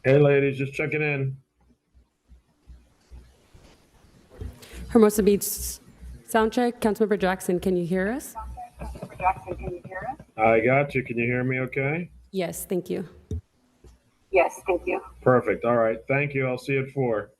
Hey, ladies, just checking in. Hermosa Beach sound check. Councilmember Jackson, can you hear us? Jackson, can you hear us? I got you. Can you hear me okay? Yes, thank you. Yes, thank you. Perfect. All right. Thank you. I'll see you at 4.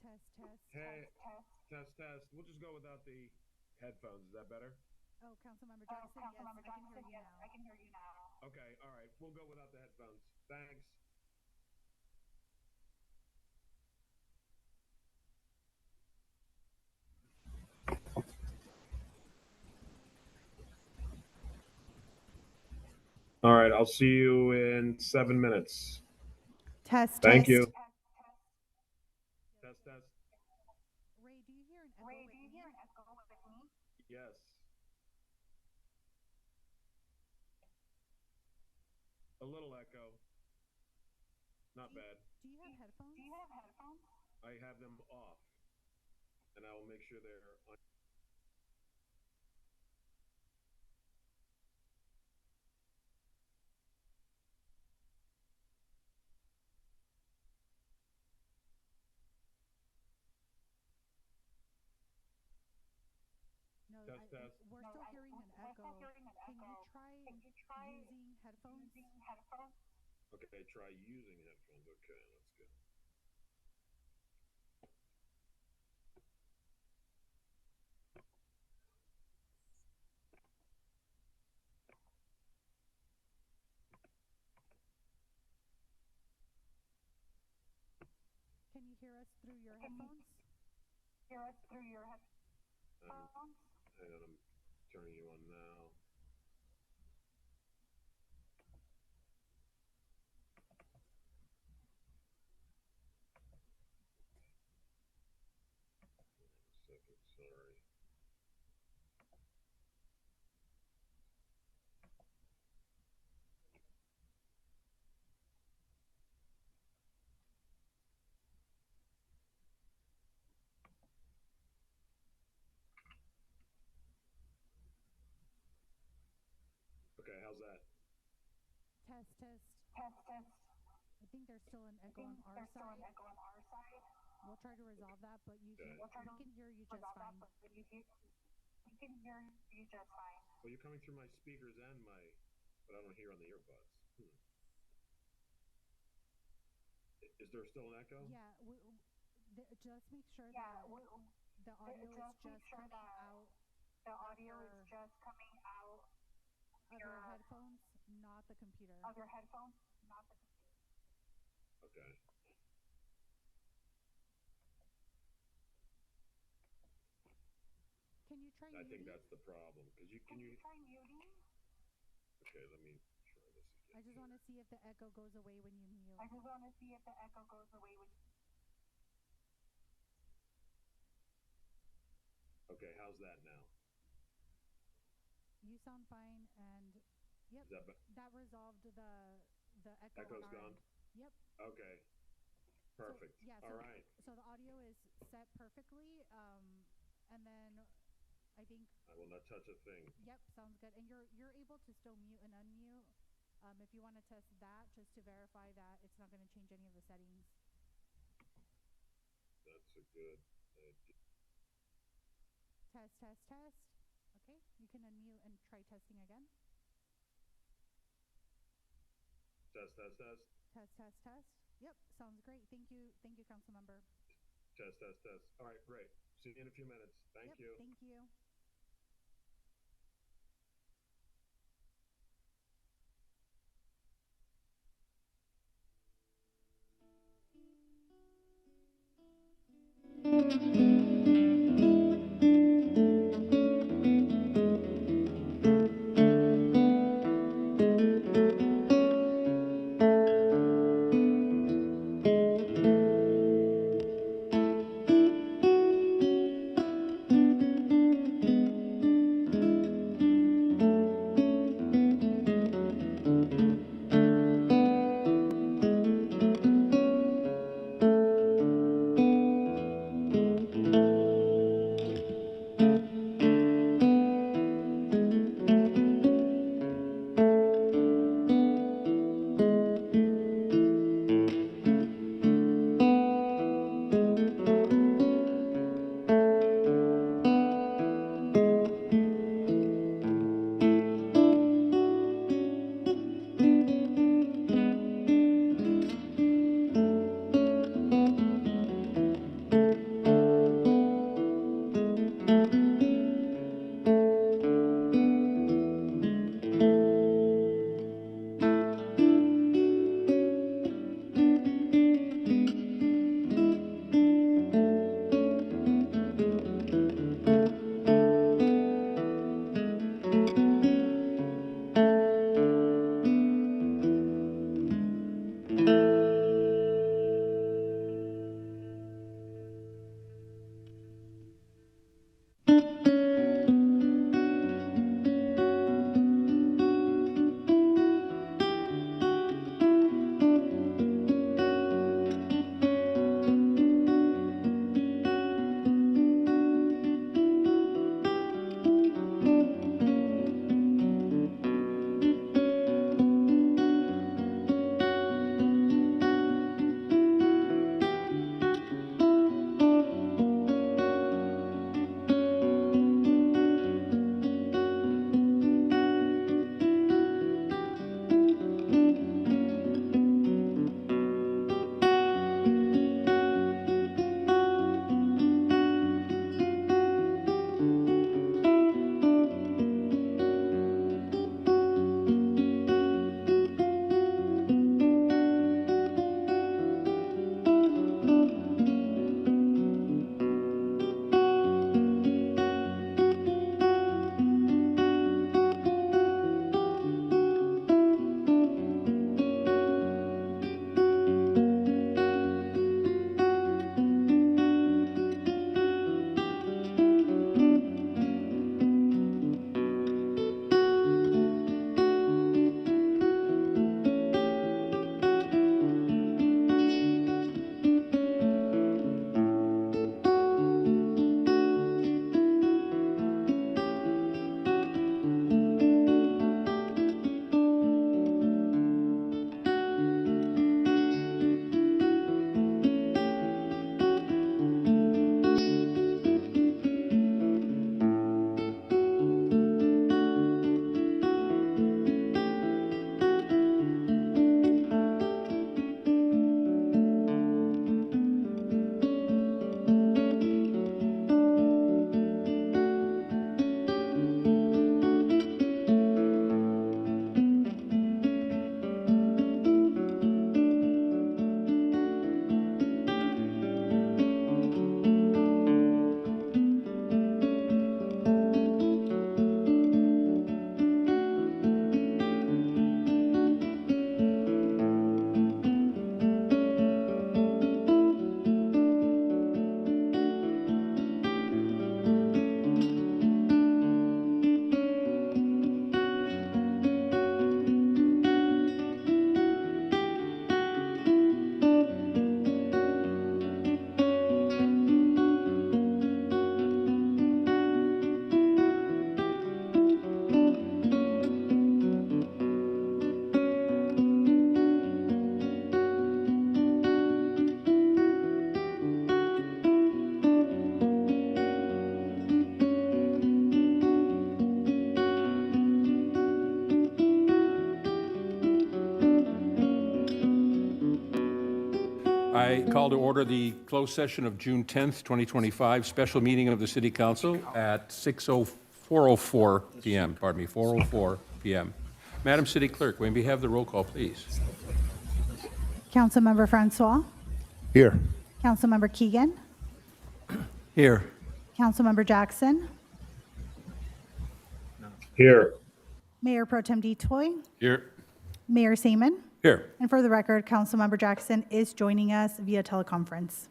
Test, test. Hey, test, test. We'll just go without the headphones. Is that better? Oh, Councilmember Jackson, yes, I can hear you now. Okay. All right. We'll go without the headphones. Thanks. All right, I'll see you in 7 minutes. Test, Thank test. you. Test, test. Ray, do you hear an echo with me? Yes. A little echo. Not bad. Do you have headphones? I have them off, and I will make sure they're on. No, Test, test. we're still hearing an echo. Can you try using headphones? Okay, try using headphones. Okay, let's go. Can you hear us through your headphones? Hang on, I'm turning you on now. Second, sorry. Okay, how's that? Test, test. I think there's still an echo on our side. We'll try to resolve that, but we can hear you just fine. Well, you're coming through my speakers and but I don't hear on the earbuds. Is there still an echo? Yeah, just make sure that the audio is just coming out of your headphones, not the computer. Okay. Can you try I think muting? that's the problem. Can you try muting? Okay, let me try this again. I just want to see if the echo goes away when you mute. Okay, how's that now? You sound fine, and yep, Is that that resolved the echo. Echo's on our gone? end. Yep. Okay. Perfect. So, yeah. All right. So the audio is set perfectly, and then I think. I will not touch a thing. Yep, sounds good. And you're able to still mute and unmute. If you want to test that, just to verify that it's not going to change any of the settings. That's a good idea. Test, test, test. Okay, you can unmute and try testing again. Test, test, test. Test, test, test. Yep, sounds great. Thank you, council member. Test, test, test. All right, great. See you in a few minutes. Thank you. Thank you. I call to order the closed session of June 10th, 2025, special meeting of the City Council at 4:04 p.m., pardon me, 4:04 p.m. Madam City Clerk, may we have the roll call, please? Councilmember Francois, Here. Councilmember Keegan, Here. Councilmember Jackson, Here. Mayor Pro Tem Detoy, Here. Mayor Seaman, Here. and for the record, Councilmember Jackson is joining us via teleconference.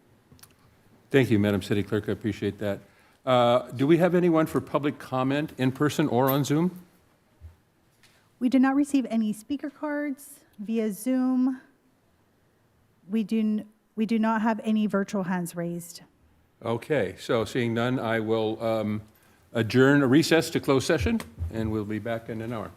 Thank you, Madam City Clerk, I appreciate that. Do we have anyone for public comment in person or on Zoom? We did not receive any speaker cards via Zoom. We do not have any virtual hands raised. Okay, so seeing none, I will adjourn a recess to closed session, and we'll be back in an hour.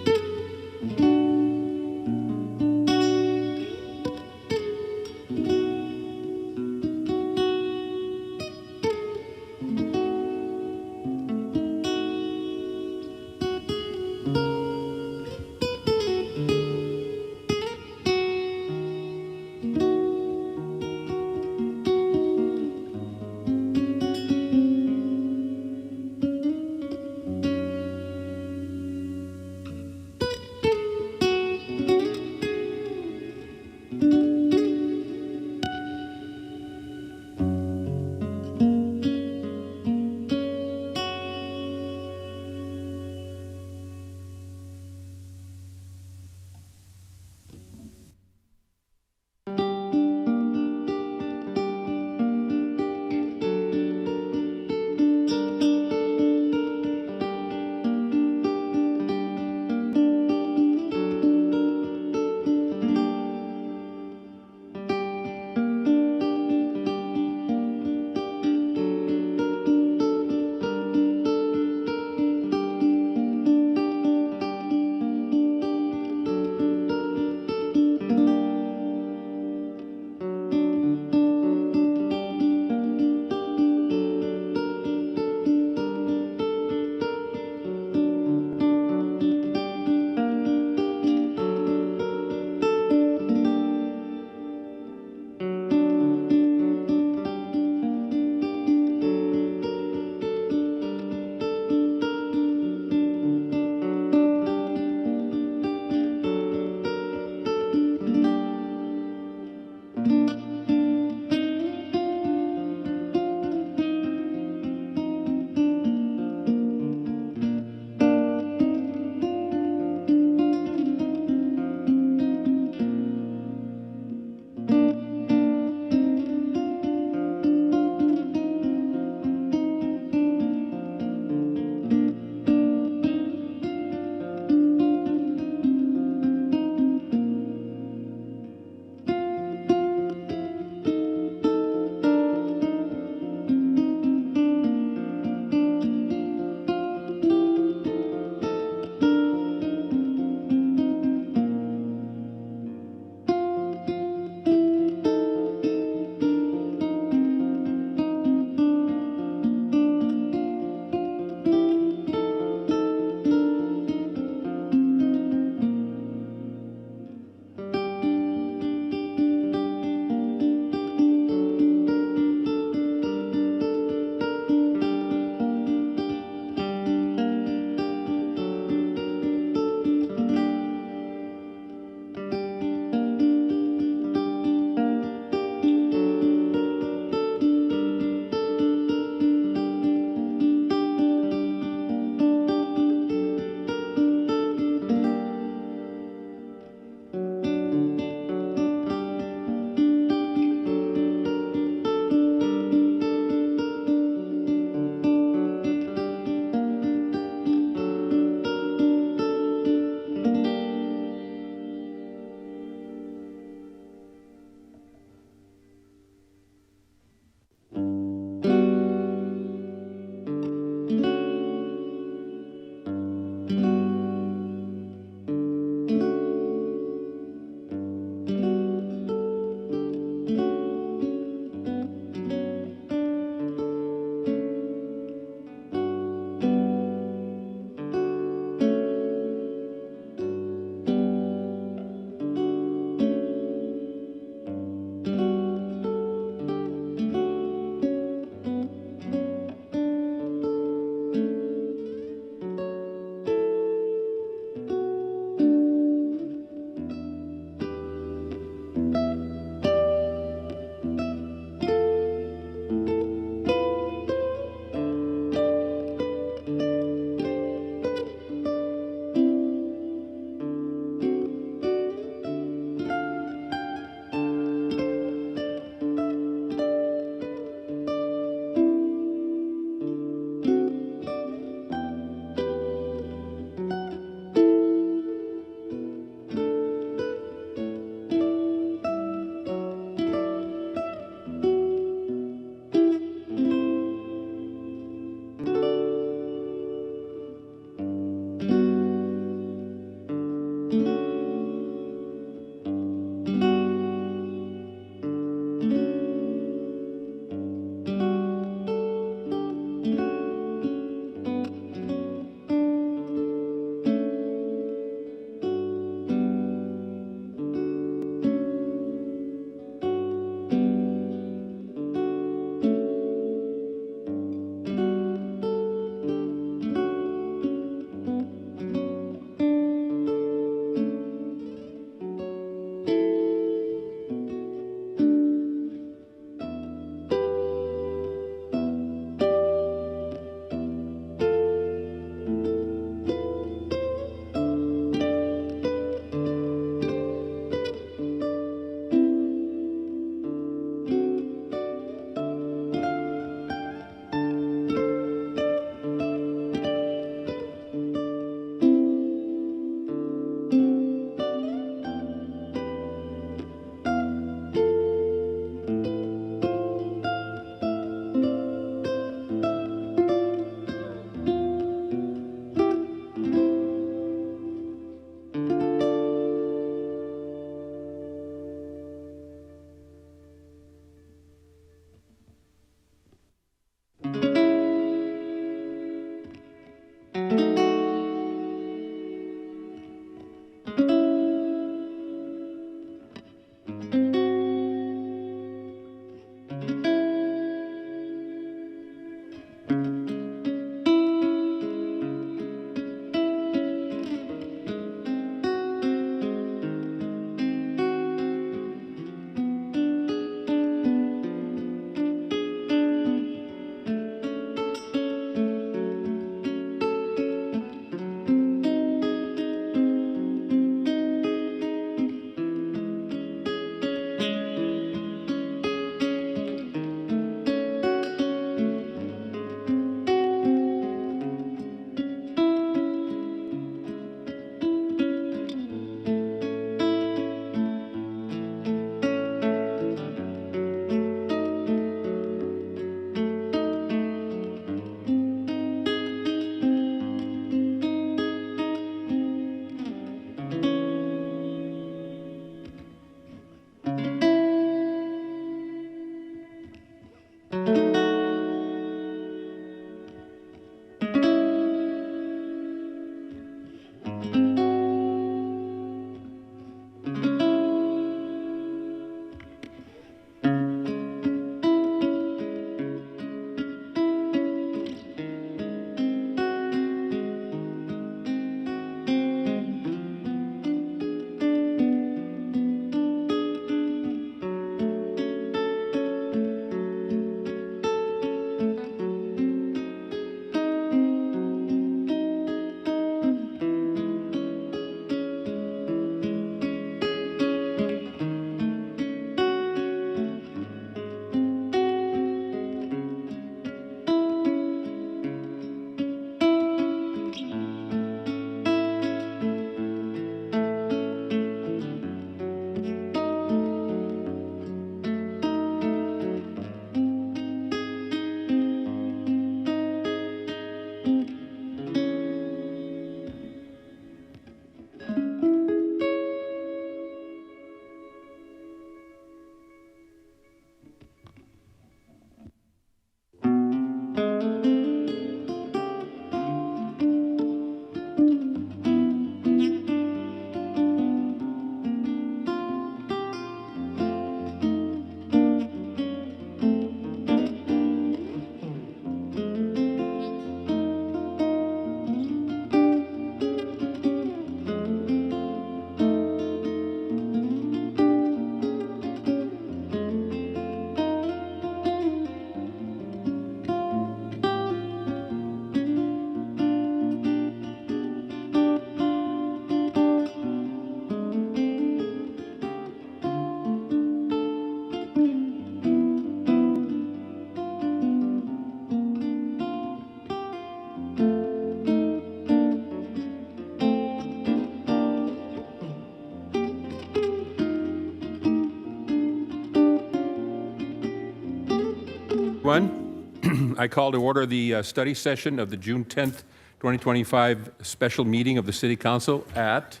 I call to order the study session of the June 10th, 2025 special meeting of the City Council at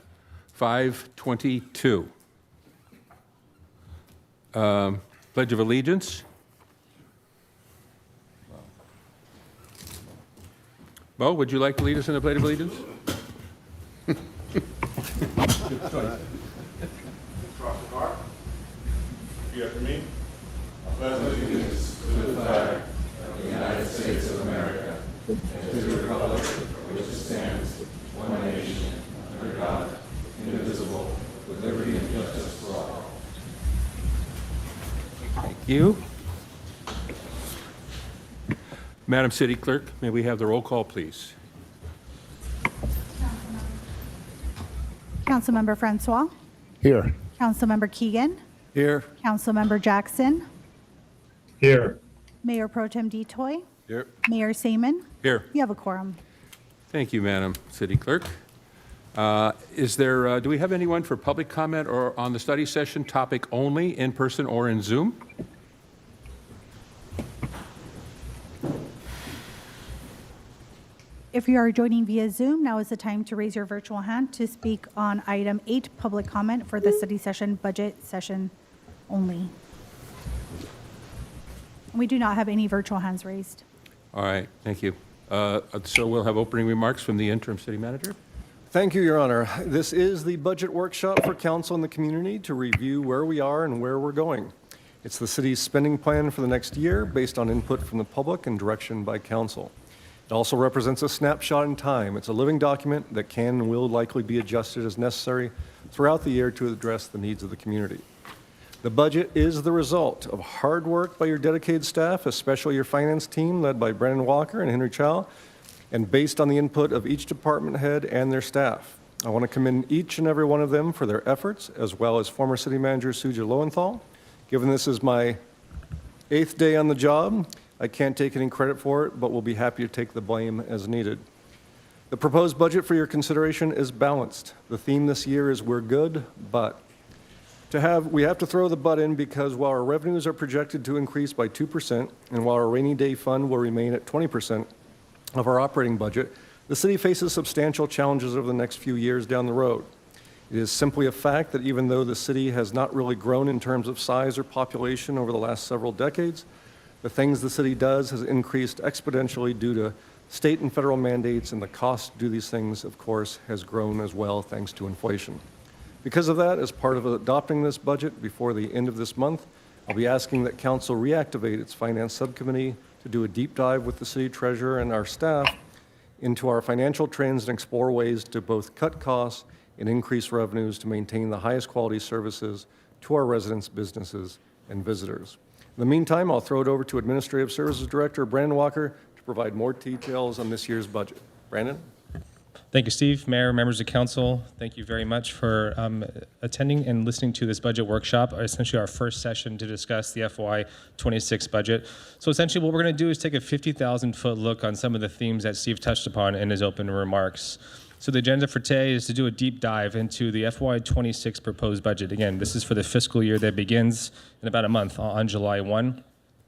5:22. Pledge of Allegiance. Bo, would you like to lead us in the Pledge of Allegiance? You after me? Thank you. Madam City Clerk, may we have the roll call, please? Councilmember Francois, Here. Councilmember Keegan, Here. Councilmember Jackson, Here. Mayor Pro Tem Detoy, Here. Mayor Seaman. Here. You have a quorum. Thank you, Madam City Clerk. Do we have anyone for public comment or on the study session topic only, in person or in Zoom? If you are joining via Zoom, now is the time to raise your virtual hand to speak on item 8, public comment for the study session budget session only. We do not have any virtual hands raised. All right, thank you. So we'll have opening remarks from the interim city manager. Thank you, Your Honor. This is the budget workshop for council and the community to review where we are and where we're going. It's the city's spending plan for the next year based on input from the public and direction by council. It also represents a snapshot in time. It's a living document that can and will likely be adjusted as necessary throughout the year to address the needs of the community. The budget is the result of hard work by your dedicated staff, especially your finance team led by Brandon Walker and Henry Chow, and based on the input of each department head and their staff. I want to commend each and every one of them for their efforts, as well as former city manager Suja Lowenthal. Given this is my 8th day on the job, I can't take any credit for it, but will be happy to take the blame as needed. The proposed budget for your consideration is balanced. The theme this year is "We're good, but." We have to throw the but in because while our revenues are projected to increase by 2%, and while our rainy day fund will remain at 20% of our operating budget, the city faces substantial challenges over the next few years down the road. It is simply a fact that even though the city has not really grown in terms of size or population over the last several decades, The things the city does has increased exponentially due to state and federal mandates, and the cost to do these things, of course, has grown as well thanks to inflation. Because of that, as part of adopting this budget before the end of this month, I'll be asking that council reactivate its finance subcommittee to do a deep dive with the city treasurer and our staff into our financial trends and explore ways to both cut costs and increase revenues to maintain the highest quality services to our residents, businesses, and visitors. In the meantime, I'll throw it over to Administrative Services Director Brandon Walker to provide more details on this year's budget. Brandon? Thank you, Steve. Mayor, members of council, thank you very much for attending and listening to this budget workshop, essentially our first session to discuss the FY26 budget. So essentially what we're going to do is take a 50,000-foot look on some of the themes that Steve touched upon in his open remarks. So the agenda for today is to do a deep dive into the FY26 proposed budget. Again, this is for the fiscal year that begins in about a month on July 1.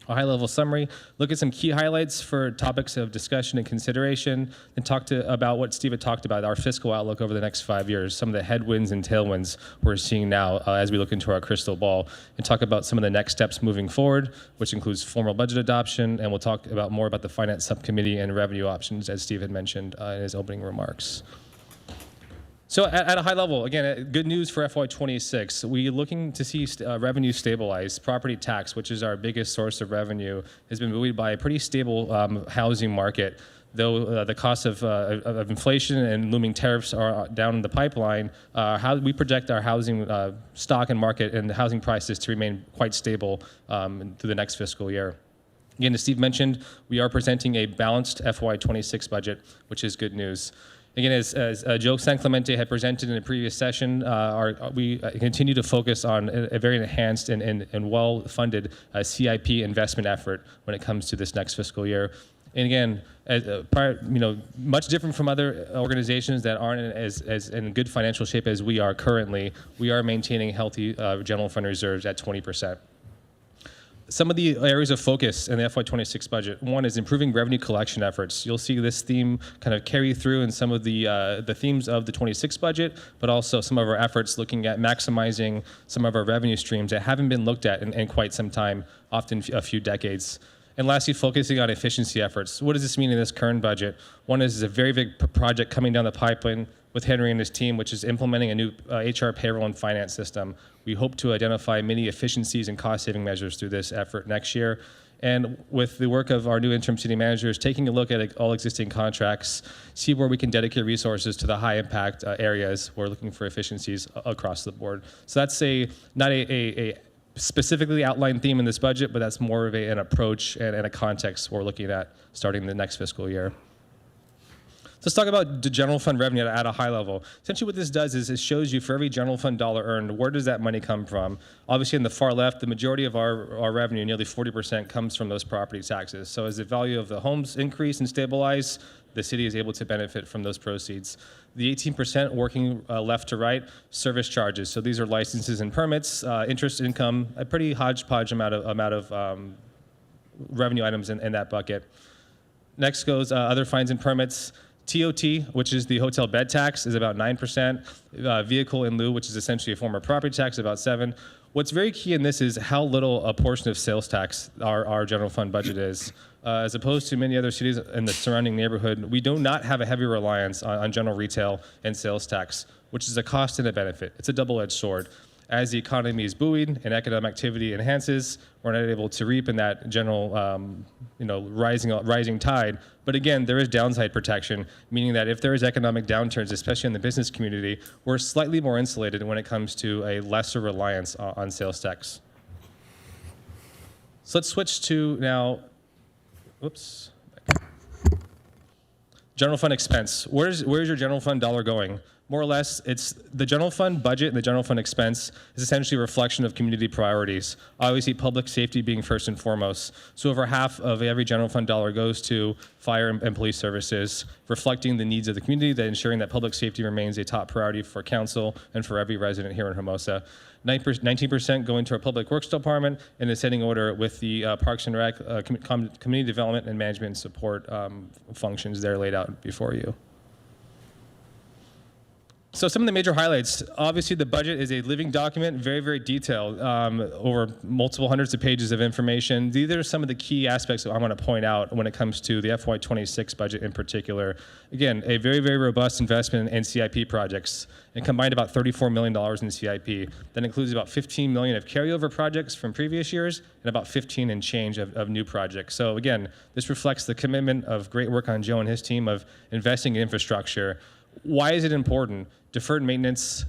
A high-level summary, look at some key highlights for topics of discussion and consideration, and talk about what Steve had talked about, our fiscal outlook over the next 5 years, some of the headwinds and tailwinds we're seeing now as we look into our crystal ball, and talk about some of the next steps moving forward, which includes formal budget adoption, and we'll talk more about the finance subcommittee and revenue options, as Steve had mentioned in his opening remarks. So at a high level, again, good news for FY26. We're looking to see revenue stabilize. Property tax, which is our biggest source of revenue, has been buoyed by a pretty stable housing market. Though the cost of inflation and looming tariffs are down in the pipeline, we project our housing stock and market and the housing prices to remain quite stable through the next fiscal year. Again, as Steve mentioned, we are presenting a balanced FY26 budget, which is good news. Again, as Joe San Clemente had presented in a previous session, we continue to focus on a very enhanced and well-funded CIP investment effort when it comes to this next fiscal year. And again, much different from other organizations that aren't as in good financial shape as we are currently, we are maintaining healthy general fund reserves at 20%. Some of the areas of focus in the FY26 budget, one is improving revenue collection efforts. You'll see this theme kind of carry through in some of the themes of the 26 budget, but also some of our efforts looking at maximizing some of our revenue streams that haven't been looked at in quite some time, often a few decades. And lastly, focusing on efficiency efforts. What does this mean in this current budget? One is a very big project coming down the pipeline with Henry and his team, which is implementing a new HR payroll and finance system. We hope to identify many efficiencies and cost-saving measures through this effort next year. And with the work of our new interim city managers, taking a look at all existing contracts, see where we can dedicate resources to the high-impact areas. We're looking for efficiencies across the board. So that's not a specifically outlined theme in this budget, but that's more of an approach and a context we're looking at starting the next fiscal year. Let's talk about the general fund revenue at a high level. Essentially what this does is it shows you for every general fund dollar earned, where does that money come from? Obviously in the far left, the majority of our revenue, nearly 40%, comes from those property taxes. So as the value of the homes increase and stabilize, the city is able to benefit from those proceeds. The 18% working left to right, service charges. So these are licenses and permits, interest income, a pretty hodgepodge amount of revenue items in that bucket. Next goes other fines and permits. TOT, which is the hotel bed tax, is about 9%. Vehicle in lieu, which is essentially a form of property tax, about 7%. What's very key in this is how little a portion of sales tax our general fund budget is. As opposed to many other cities in the surrounding neighborhood, we do not have a heavy reliance on general retail and sales tax, which is a cost and a benefit. It's a double-edged sword. As the economy is buoyed and economic activity enhances, we're not able to reap in that general rising tide. But again, there is downside protection, meaning that if there is economic downturns, especially in the business community, we're slightly more insulated when it comes to a lesser reliance on sales tax. So let's switch to now, general fund expense. Where's your general fund dollar going? More or less, it's the general fund budget and the general fund expense is essentially a reflection of community priorities. Obviously, public safety being first and foremost. So over half of every general fund dollar goes to fire and police services, reflecting the needs of the community, that ensuring that public safety remains a top priority for council and for every resident here in Hermosa. 19% go into our public works department, in ascending order with the Parks and Rec, community development and management support functions there laid out before you. So some of the major highlights, obviously the budget is a living document, very, very detailed, over multiple hundreds of pages of information. These are some of the key aspects that I want to point out when it comes to the FY26 budget in particular. Again, a very, very robust investment in CIP projects, and combined about $34 million in CIP. That includes about $15 million of carryover projects from previous years and about 15 and change of new projects. So again, this reflects the commitment of great work on Joe and his team of investing in infrastructure. Why is it important? Deferred maintenance,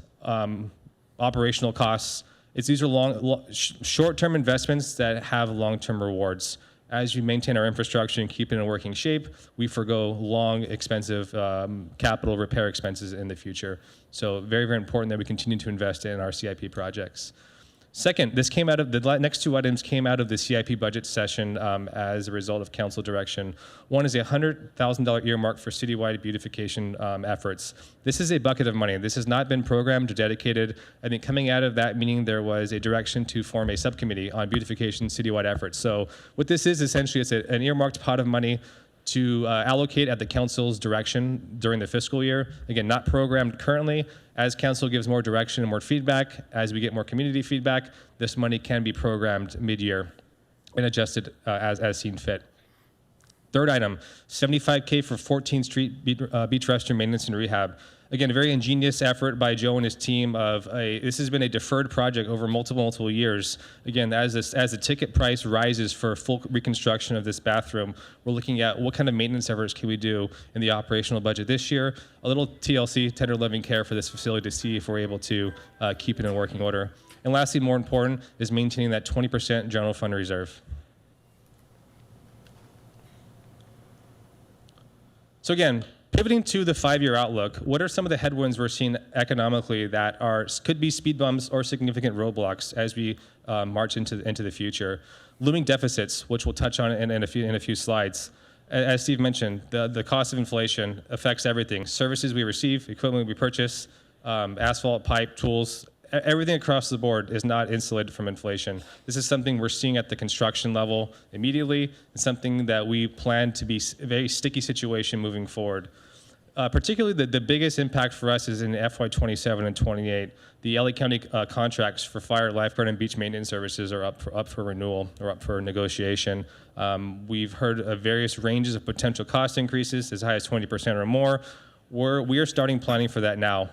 operational costs. These are short-term investments that have long-term rewards. As we maintain our infrastructure and keep it in working shape, we forgo long, expensive capital repair expenses in the future. So very, very important that we continue to invest in our CIP projects. Second, this came out of the next two items came out of the CIP budget session as a result of council direction. One is a $100,000 earmark for citywide beautification efforts. This is a bucket of money. This has not been programmed or dedicated. I think coming out of that meeting, there was a direction to form a subcommittee on beautification citywide efforts. So what this is essentially, it's an earmarked pot of money to allocate at the council's direction during the fiscal year. Again, not programmed currently. As council gives more direction and more feedback, as we get more community feedback, this money can be programmed mid-year and adjusted as seen fit. Third item, $75K for 14th Street beach restroom maintenance and rehab. Again, a very ingenious effort by Joe and his team this has been a deferred project over multiple years. Again, as the ticket price rises for full reconstruction of this bathroom, we're looking at what kind of maintenance efforts can we do in the operational budget this year. A little TLC, tender loving care for this facility to see if we're able to keep it in working order. And lastly, more important, is maintaining that 20% general fund reserve. So again, pivoting to the 5-year outlook, what are some of the headwinds we're seeing economically that could be speed bumps or significant roadblocks as we march into the future? Looming deficits, which we'll touch on in a few slides. As Steve mentioned, the cost of inflation affects everything. Services we receive, equipment we purchase, asphalt, pipe, tools, everything across the board is not insulated from inflation. This is something we're seeing at the construction level immediately. It's something that we plan to be a very sticky situation moving forward. Particularly the biggest impact for us is in FY27 and 28. The LA County contracts for fire, lifeguard, and beach maintenance services are up for renewal or up for negotiation. We've heard of various ranges of potential cost increases as high as 20% or more. We are starting planning for that now.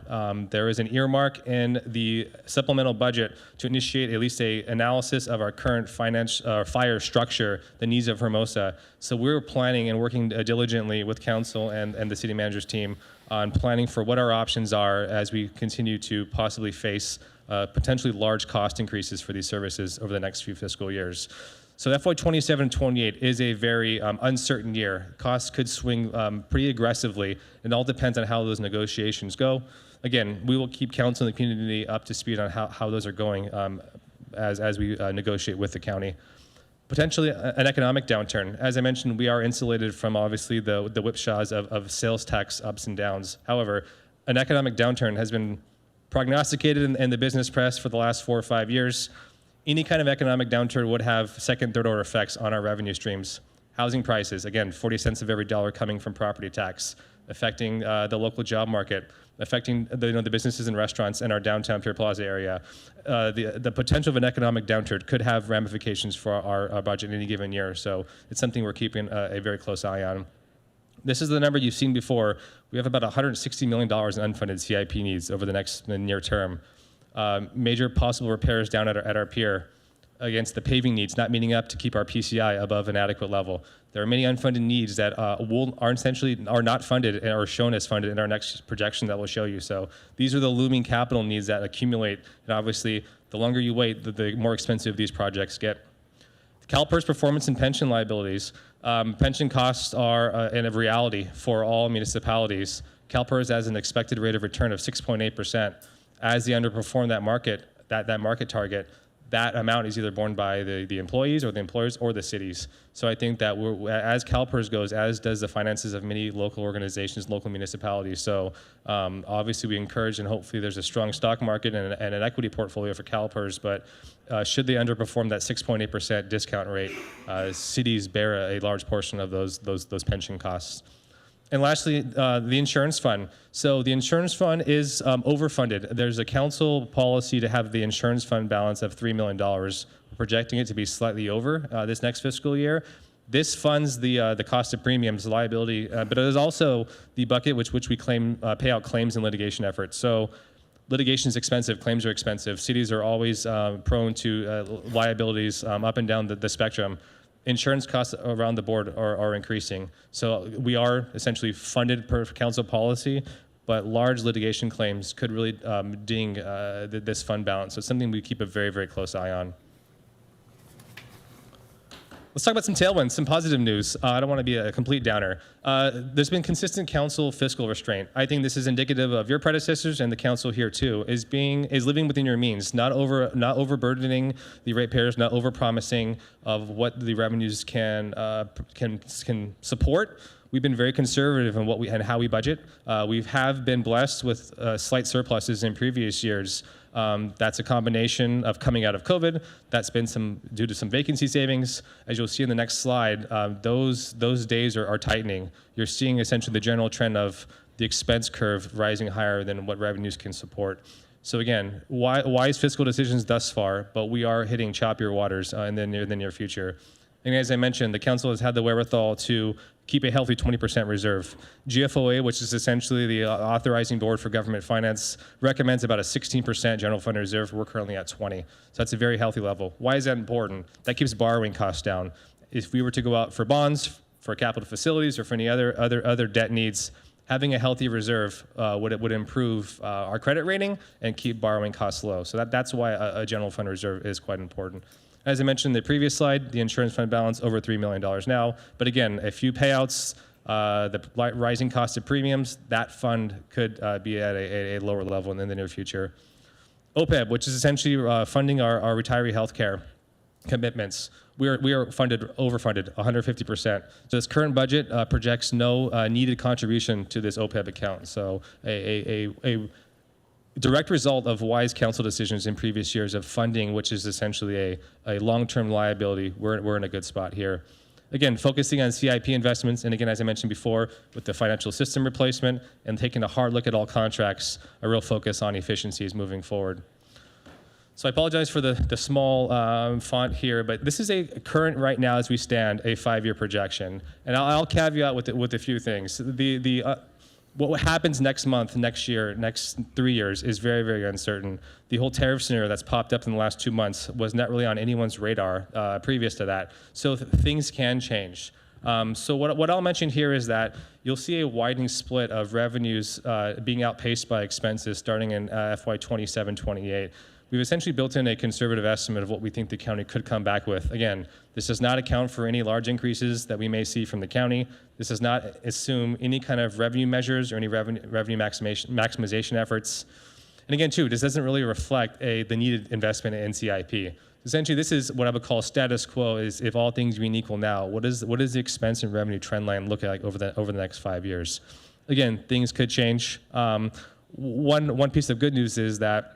There is an earmark in the supplemental budget to initiate at least an analysis of our current fire structure, the needs of Hermosa. So we're planning and working diligently with council and the city manager's team on planning for what our options are as we continue to possibly face potentially large cost increases for these services over the next few fiscal years. So FY27 and 28 is a very uncertain year. Costs could swing pretty aggressively. It all depends on how those negotiations go. Again, we will keep council and the community up to speed on how those are going as we negotiate with the county. Potentially an economic downturn. As I mentioned, we are insulated from obviously the whipsaws of sales tax ups and downs. However, an economic downturn has been prognosticated in the business press for the last 4 or 5 years. Any kind of economic downturn would have second, third order effects on our revenue streams. Housing prices, again, 40 cents of every dollar coming from property tax, affecting the local job market, affecting the businesses and restaurants in our downtown Pier Plaza area. The potential of an economic downturn could have ramifications for our budget in any given year. So it's something we're keeping a very close eye on. This is the number you've seen before. We have about $160 million in unfunded CIP needs over the next near term. Major possible repairs down at our pier against the paving needs not meeting up to keep our PCI above an adequate level. There are many unfunded needs that are not funded or shown as funded in our next projection that we'll show you. So these are the looming capital needs that accumulate, and obviously the longer you wait, the more expensive these projects get. CalPERS performance and pension liabilities. Pension costs are a reality for all municipalities. CalPERS has an expected rate of return of 6.8%. As they underperform that market target, that amount is either borne by the employees or the employers or the cities. So I think that as CalPERS goes, as does the finances of many local organizations, local municipalities. So obviously we encourage and hopefully there's a strong stock market and an equity portfolio for CalPERS, but should they underperform that 6.8% discount rate, cities bear a large portion of those pension costs. And lastly, the insurance fund. So the insurance fund is overfunded. There's a council policy to have the insurance fund balance of $3 million. We're projecting it to be slightly over this next fiscal year. This funds the cost of premiums, liability, but it is also the bucket which we claim pay out claims and litigation efforts. So litigation is expensive, claims are expensive. Cities are always prone to liabilities up and down the spectrum. Insurance costs around the board are increasing. So we are essentially funded per council policy, but large litigation claims could really ding this fund balance. So it's something we keep a very, very close eye on. Let's talk about some tailwinds, some positive news. I don't want to be a complete downer. There's been consistent council fiscal restraint. I think this is indicative of your predecessors and the council here too, is living within your means, not overburdening the ratepayers, not overpromising of what the revenues can support. We've been very conservative in what and how we budget. We have been blessed with slight surpluses in previous years. That's a combination of coming out of COVID. That's been due to some vacancy savings. As you'll see in the next slide, those days are tightening. You're seeing essentially the general trend of the expense curve rising higher than what revenues can support. So again, wise fiscal decisions thus far, but we are hitting choppier waters in the near future. And as I mentioned, the council has had the wherewithal to keep a healthy 20% reserve. GFOA, which is essentially the authorizing board for government finance, recommends about a 16% general fund reserve. We're currently at 20. So that's a very healthy level. Why is that important? That keeps borrowing costs down. If we were to go out for bonds, for capital facilities, or for any other debt needs, having a healthy reserve would improve our credit rating and keep borrowing costs low. So that's why a general fund reserve is quite important. As I mentioned in the previous slide, the insurance fund balance over $3 million now. But again, a few payouts, the rising cost of premiums, that fund could be at a lower level in the near future. OPEB, which is essentially funding our retiree health care commitments. We are overfunded 150%. So this current budget projects no needed contribution to this OPEB account. So a direct result of wise council decisions in previous years of funding, which is essentially a long-term liability. We're in a good spot here. Again, focusing on CIP investments, and again, as I mentioned before, with the financial system replacement and taking a hard look at all contracts, a real focus on efficiencies moving forward. So I apologize for the small font here, but this is a current, right now as we stand, a 5-year projection. And I'll caveat with a few things. What happens next month, next year, next 3 years is very, very uncertain. The whole tariff scenario that's popped up in the last 2 months was not really on anyone's radar previous to that. So things can change. So what I'll mention here is that you'll see a widening split of revenues being outpaced by expenses starting in FY 27-28. We've essentially built in a conservative estimate of what we think the county could come back with. Again, this does not account for any large increases that we may see from the county. This does not assume any kind of revenue measures or any revenue maximization efforts. And again, too, this doesn't really reflect the needed investment in CIP. Essentially, this is what I would call status quo, is if all things being equal now, what does the expense and revenue trend line look like over the next 5 years? Again, things could change. One piece of good news is that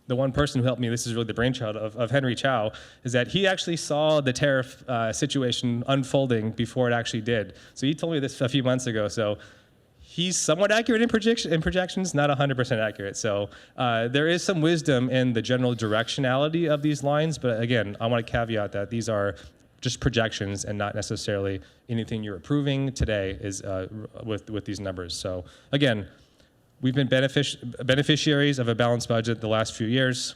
the one person who helped me, this is really the brainchild of Henry Chow, is that he actually saw the tariff situation unfolding before it actually did. So he told me this a few months ago. So he's somewhat accurate in projections, not 100% accurate. So there is some wisdom in the general directionality of these lines. But again, I want to caveat that these are just projections and not necessarily anything you're approving today is with these numbers. So again, we've been beneficiaries of a balanced budget the last few years.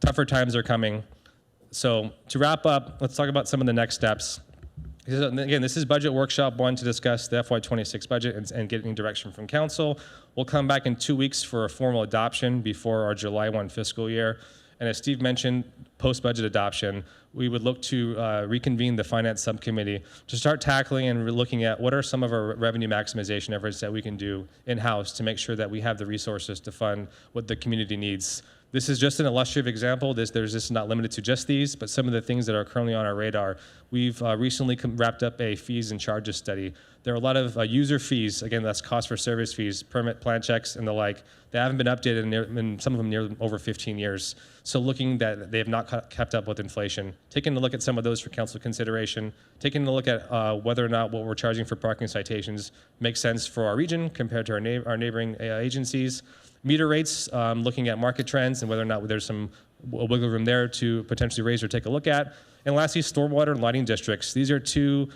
Tougher times are coming. So to wrap up, let's talk about some of the next steps. Again, this is Budget Workshop 1 to discuss the FY26 budget and getting direction from council. We'll come back in 2 weeks for a formal adoption before our July 1 fiscal year. And as Steve mentioned, post-budget adoption, we would look to reconvene the finance subcommittee to start tackling and looking at what are some of our revenue maximization efforts that we can do in-house to make sure that we have the resources to fund what the community needs. This is just an illustrative example. This is not limited to just these, but some of the things that are currently on our radar. We've recently wrapped up a fees and charges study. There are a lot of user fees, again, that's cost for service fees, permit plan checks and the like, that haven't been updated in some of them near over 15 years. So looking that they have not kept up with inflation. Taking a look at some of those for council consideration. Taking a look at whether or not what we're charging for parking citations makes sense for our region compared to our neighboring agencies. Meter rates, looking at market trends and whether or not there's some wiggle room there to potentially raise or take a look at. And lastly, stormwater and lighting districts. These are two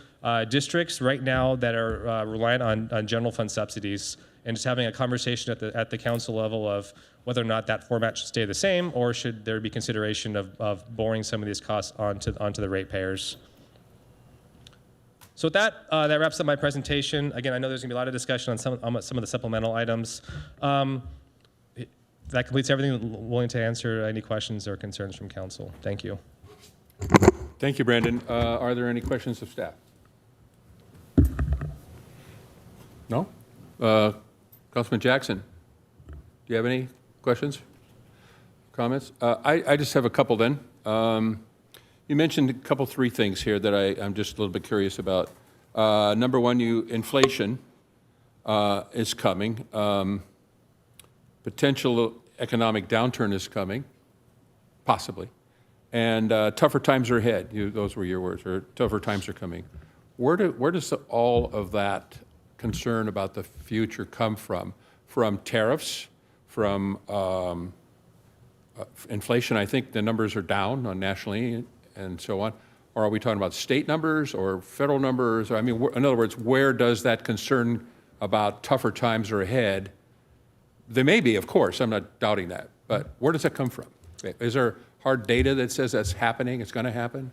districts right now that are reliant on general fund subsidies, and just having a conversation at the council level of whether or not that format should stay the same, or should there be consideration of borrowing some of these costs onto the ratepayers. So with that, that wraps up my presentation. Again, I know there's gonna be a lot of discussion on some of the supplemental items. That completes everything. Willing to answer any questions or concerns from council. Thank you. Thank you, Brandon. Are there any questions of staff? No? Councilman Jackson, do you have any questions, comments? I just have a couple then. You mentioned three things here that I'm just a little bit curious about. Number one, inflation is coming. Potential economic downturn is coming, possibly. And tougher times are ahead. Those were your words, or tougher times are coming. Where does all of that concern about the future come from? From tariffs, from inflation? I think the numbers are down nationally and so on. Or are we talking about state numbers or federal numbers? I mean, in other words, where does that concern about tougher times are ahead? There may be, of course, I'm not doubting that, but where does that come from? Is there hard data that says that's happening, it's going to happen?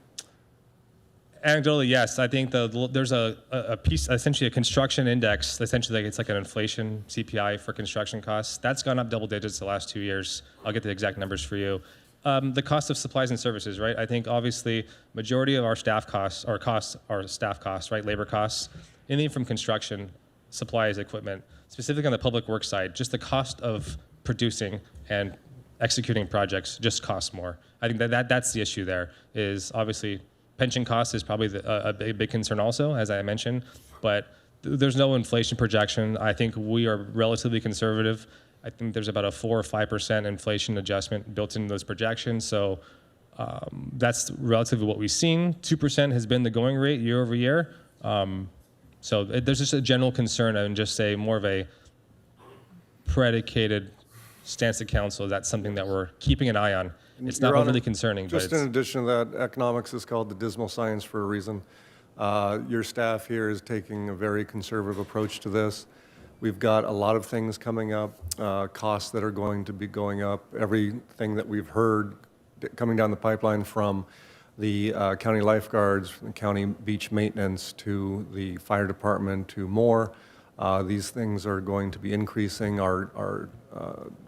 Anecdotally, yes. I think there's a piece, essentially a construction index, essentially it's like an inflation CPI for construction costs. That's gone up double digits the last 2 years. I'll get the exact numbers for you. The cost of supplies and services, right? I think obviously majority of our staff costs, are staff costs, right? Labor costs, anything from construction, supplies, equipment, specifically on the public works side, just the cost of producing and executing projects just costs more. I think that's the issue there, is obviously pension costs is probably a big concern also, as I mentioned, but there's no inflation projection. I think we are relatively conservative. I think there's about a 4 or 5% inflation adjustment built into those projections. So that's relatively what we've seen. 2% has been the going rate year over year. So there's just a general concern, and just say more of a predicated stance of council. That's something that we're keeping an eye on. It's not overly concerning. Just but in addition to that, economics is called the dismal science for a reason. Your staff here is taking a very conservative approach to this. We've got a lot of things coming up, costs that are going to be going up. Everything that we've heard coming down the pipeline, from the county lifeguards, the county beach maintenance, to the fire department, to more. These things are going to be increasing. Our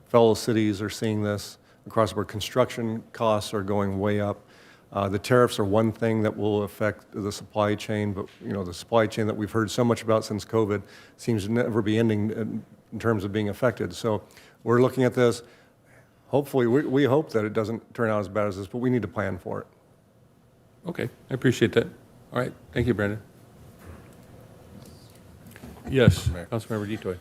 fellow cities are seeing this across the board. Construction costs are going way up. The tariffs are one thing that will affect the supply chain, but the supply chain that we've heard so much about since COVID seems to never be ending in terms of being affected. So we're looking at this. Hopefully, we hope that it doesn't turn out as bad as this, but we need to plan for it. Okay, I appreciate that. All right, thank you, Brandon. Yes, Councilmember DeToy.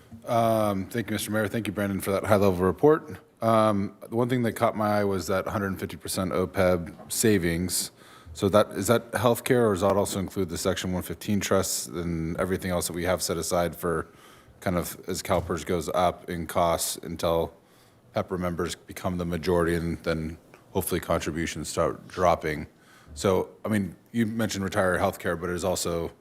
Thank you, Mr. Mayor. Thank you, Brandon, for that high-level report. The one thing that caught my eye was that 150% OPEB savings. So is that healthcare, or does that also include the Section 115 trusts and everything else that we have set aside for kind of as CalPERS goes up in costs until PEPRA members become the majority, and then hopefully contributions start dropping? So, I mean, you mentioned retiree healthcare, but there's also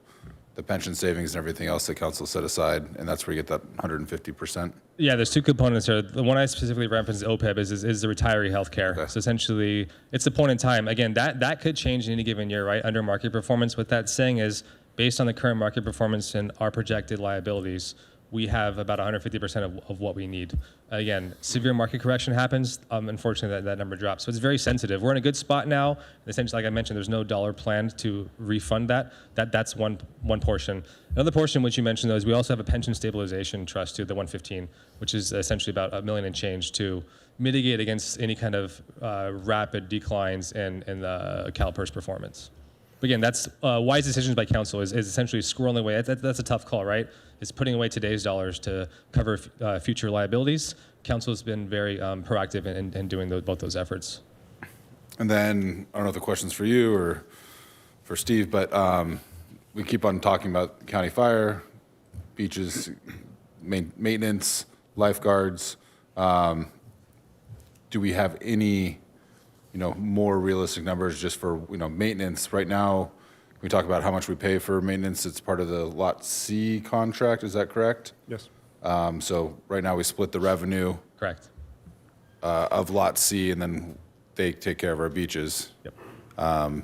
the pension savings and everything else that council set aside, and that's where you get that 150%. Yeah, there's two components there. The one I specifically referenced, OPEB, is the retiree healthcare. Okay. So essentially, it's a point in time. Again, that could change in any given year, right, under market performance. What that's saying is, based on the current market performance and our projected liabilities, we have about 150% of what we need. Again, severe market correction happens, unfortunately that number drops. So it's very sensitive. We're in a good spot now. Essentially, like I mentioned, there's no dollar planned to refund that. That's one portion. Another portion, which you mentioned, though, is we also have a pension stabilization trust too, the 115, which is essentially about $1 million and change to mitigate against any kind of rapid declines in the CalPERS performance. But again, that's wise decisions by council is essentially squirreling away. That's a tough call, right? It's putting away today's dollars to cover future liabilities. Council has been very proactive in doing both those efforts. And then, I don't know if the question's for you or for Steve, but we keep on talking about county fire, beaches, maintenance, lifeguards. Do we have any, more realistic numbers just for, maintenance? Right now, we talk about how much we pay for maintenance. It's part of the Lot C contract. Is that correct? Yes. So right now we split the revenue Correct. of Lot C, and then they take care of our beaches. Yep.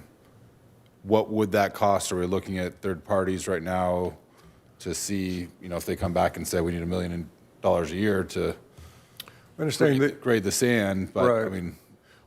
What would that cost? Are we looking at third parties right now to see, if they come back and say we need $1 million a year to Understanding that, grade the sand? But Right. I mean,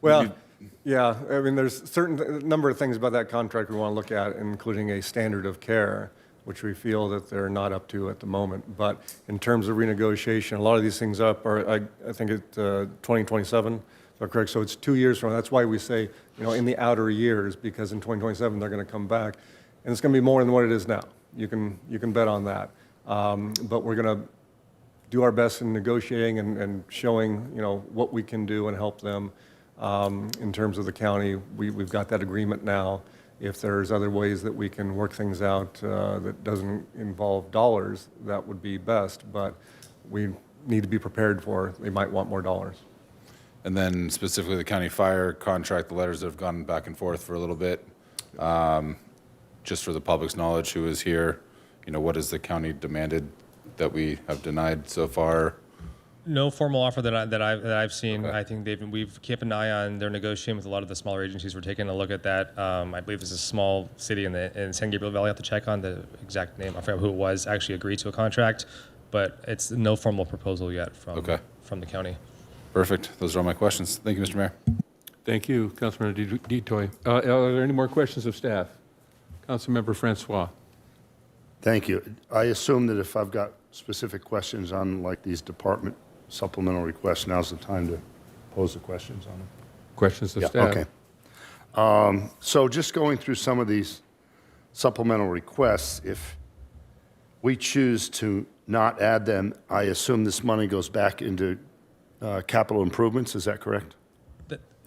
well, yeah, I mean, there's certain number of things about that contract we want to look at, including a standard of care, which we feel that they're not up to at the moment. But in terms of renegotiation, a lot of these things are, I think, at 2027. Is that correct? So it's 2 years from now. That's why we say, in the outer years, because in 2027 they're going to come back, and it's going to be more than what it is now. You can bet on that. But we're going to do our best in negotiating and showing, what we can do and help them. In terms of the county, we've got that agreement now. If there's other ways that we can work things out that doesn't involve dollars, that would be best. But we need to be prepared for they might want more dollars. and then specifically the county fire contract, the letters that have gone back and forth for a little bit. Just for the public's knowledge who is here, what has the county demanded that we have denied so far? No formal offer that I've seen. Okay. I think we've kept an eye on. They're negotiating with a lot of the smaller agencies. We're taking a look at that. I believe there's a small city in San Gabriel Valley. I have to check on the exact name. I forgot who it was. Actually agreed to a contract, but it's no formal proposal yet from the county. Perfect. Those are all my questions. Thank you, Mr. Mayor. Thank you, Councilmember Detoy. Are there any more questions of staff? Councilmember Francois. Thank you. I assume that if I've got specific questions on like these department supplemental requests, now's the time to pose the questions on them. Questions of staff? Okay. So just going through some of these supplemental requests, if we choose to not add them, I assume this money goes back into capital improvements. Is that correct?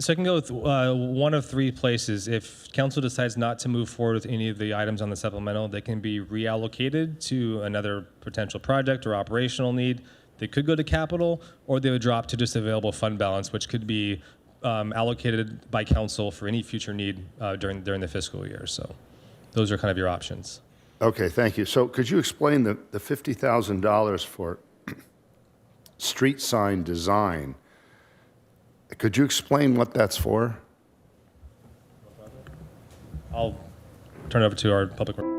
So I can go with one of three places. If council decides not to move forward with any of the items on the supplemental, they can be reallocated to another potential project or operational need. They could go to capital, or they would drop to just available fund balance, which could be allocated by council for any future need during the fiscal year. So those are kind of your options. Okay, thank you. So could you explain the $50,000 for street sign design? Could you explain what that's for? I'll turn it over to our public works.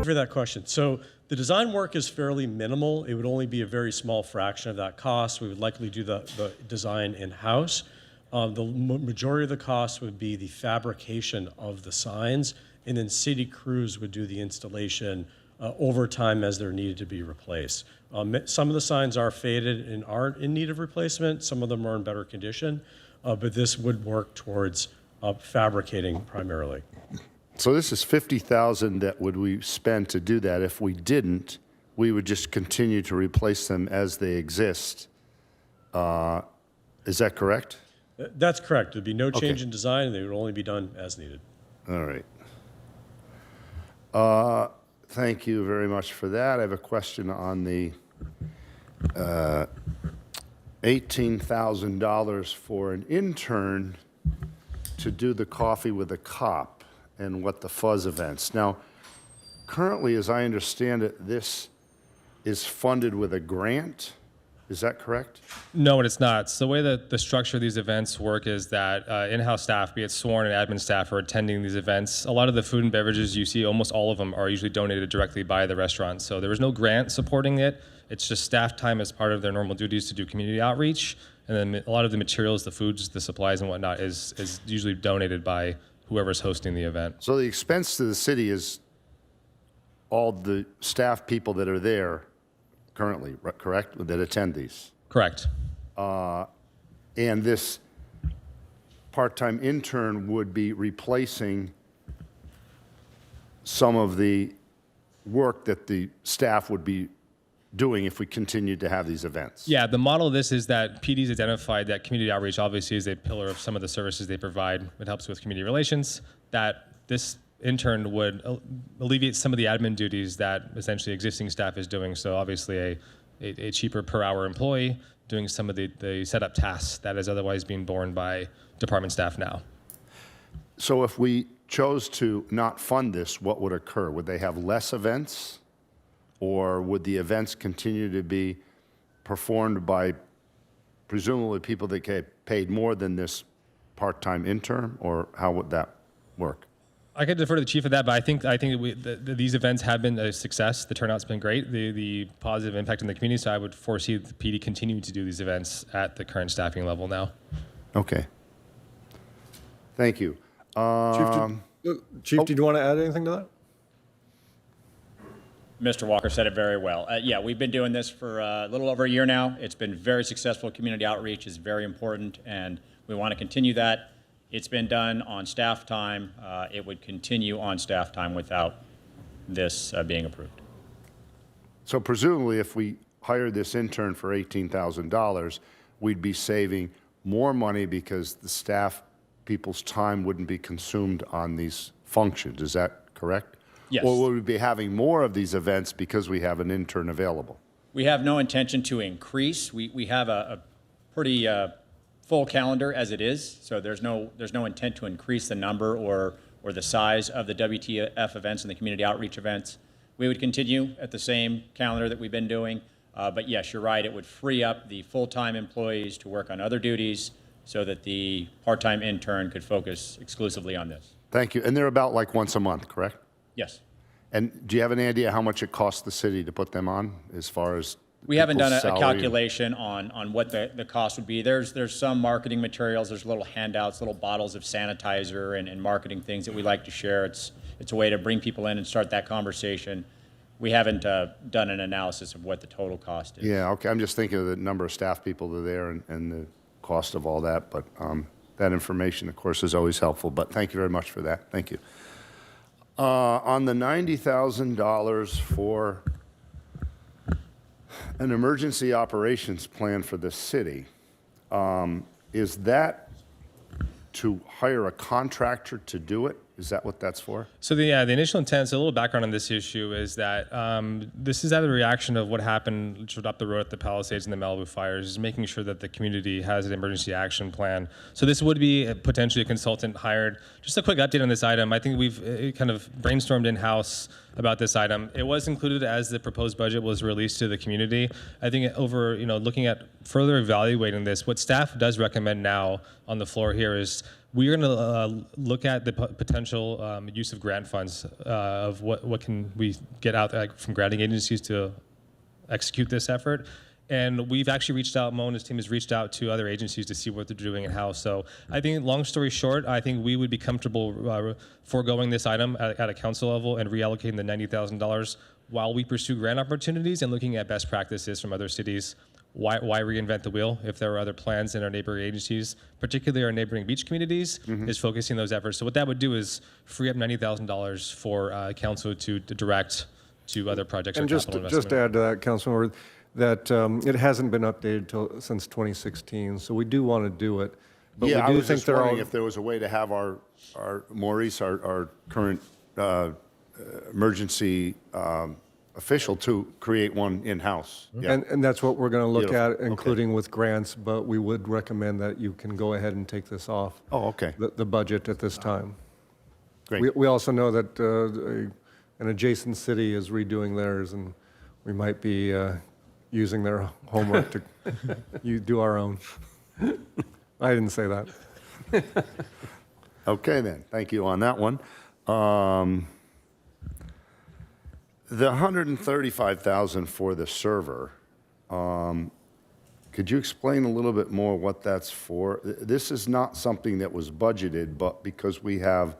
For that question. So the design work is fairly minimal. It would only be a very small fraction of that cost. We would likely do the design in-house. The majority of the cost would be the fabrication of the signs, and then city crews would do the installation over time as they're needed to be replaced. Some of the signs are faded and aren't in need of replacement. Some of them are in better condition, but this would work towards fabricating primarily. So this is $50,000 that would we spend to do that. If we didn't, we would just continue to replace them as they exist. Is that correct? That's correct. There'd be no change Okay. in design, and they would only be done as needed. All right. Thank you very much for that. I have a question on the $18,000 for an intern to do the coffee with a cop and what the fuzz events. Now, currently, as I understand it, this is funded with a grant. Is that correct? No, it's not. So the way that the structure of these events work is that in-house staff, be it sworn and admin staff, are attending these events. A lot of the food and beverages you see, almost all of them, are usually donated directly by the restaurant. So there was no grant supporting it. It's just staff time as part of their normal duties to do community outreach. And then a lot of the materials, the foods, the supplies and whatnot is usually donated by whoever's hosting the event. So the expense to the city is all the staff people that are there currently, correct, that attend these? Correct. And this part-time intern would be replacing some of the work that the staff would be doing if we continued to have these events. Yeah, the model of this is that PD's identified that community outreach obviously is a pillar of some of the services they provide. It helps with community relations, that this intern would alleviate some of the admin duties that essentially existing staff is doing. So obviously a cheaper per hour employee doing some of the setup tasks that is otherwise being borne by department staff now. So if we chose to not fund this, what would occur? Would they have less events? Or would the events continue to be performed by presumably people that get paid more than this part-time intern? Or how would that work? I could defer to the chief of that, but I think these events have been a success. The turnout's been great. The positive impact in the community. So I would foresee the PD continuing to do these events at the current staffing level now. Okay. Thank you. Chief, did you want to add anything to that? Mr. Walker said it very well. Yeah, we've been doing this for a little over a year now. It's been very successful. Community outreach is very important, and we want to continue that. It's been done on staff time. It would continue on staff time without this being approved. So presumably, if we hired this intern for $18,000, we'd be saving more money because the staff people's time wouldn't be consumed on these functions. Is that correct? Yes. Or would we be having more of these events because we have an intern available? We have no intention to increase. We have a pretty full calendar as it is, so there's no intent to increase the number or the size of the WTF events and the community outreach events. We would continue at the same calendar that we've been doing, but yes, you're right, it would free up the full-time employees to work on other duties so that the part-time intern could focus exclusively on this. Thank you. And they're about like once a month, correct? Yes. And do you have any idea how much it costs the city to put them on as far as We haven't done people's a salary? calculation on what the cost would be. There's some marketing materials, there's little handouts, little bottles of sanitizer and marketing things that we like to share. It's a way to bring people in and start that conversation. We haven't done an analysis of what the total cost is. Yeah, okay. I'm just thinking of the number of staff people that are there and the cost of all that. But that information, of course, is always helpful. But thank you very much for that. Thank you. On the $90,000 for an emergency operations plan for the city, is that to hire a contractor to do it? Is that what that's for? So the initial intent, so a little background on this issue is that this is out of the reaction of what happened just up the road at the Palisades and the Malibu fires, is making sure that the community has an emergency action plan. So this would be potentially a consultant hired. Just a quick update on this item. I think we've kind of brainstormed in-house about this item. It was included as the proposed budget was released to the community. I think over, looking at further evaluating this, what staff does recommend now on the floor here is we're going to look at the potential use of grant funds of what can we get out from granting agencies to execute this effort. And we've actually reached out, Mo and his team has reached out to other agencies to see what they're doing and how. So I think, long story short, I think we would be comfortable foregoing this item at a council level and reallocating the $90,000 while we pursue grant opportunities and looking at best practices from other cities. Why reinvent the wheel if there are other plans in our neighboring agencies, particularly our neighboring beach communities, is focusing those efforts. So what that would do is free up $90,000 for council to direct to other projects or And capital investment. just to add to that, Councilmember, that it hasn't been updated since 2016, so we do want to do it. But Yeah, I we do was think just there wondering are. if there was a way to have our Maurice, our current emergency official, to create one in-house. Yeah. And that's what we're going to look Beautiful. at, including with grants, but we would recommend that you can go ahead and take this off Oh, okay. the budget at this time. Great. We also know that an adjacent city is redoing theirs, and we might be using their homework to do our own. I didn't say that. Okay, then. Thank you on that one. The 135,000 for the server, could you explain a little bit more what that's for? This is not something that was budgeted, but because we have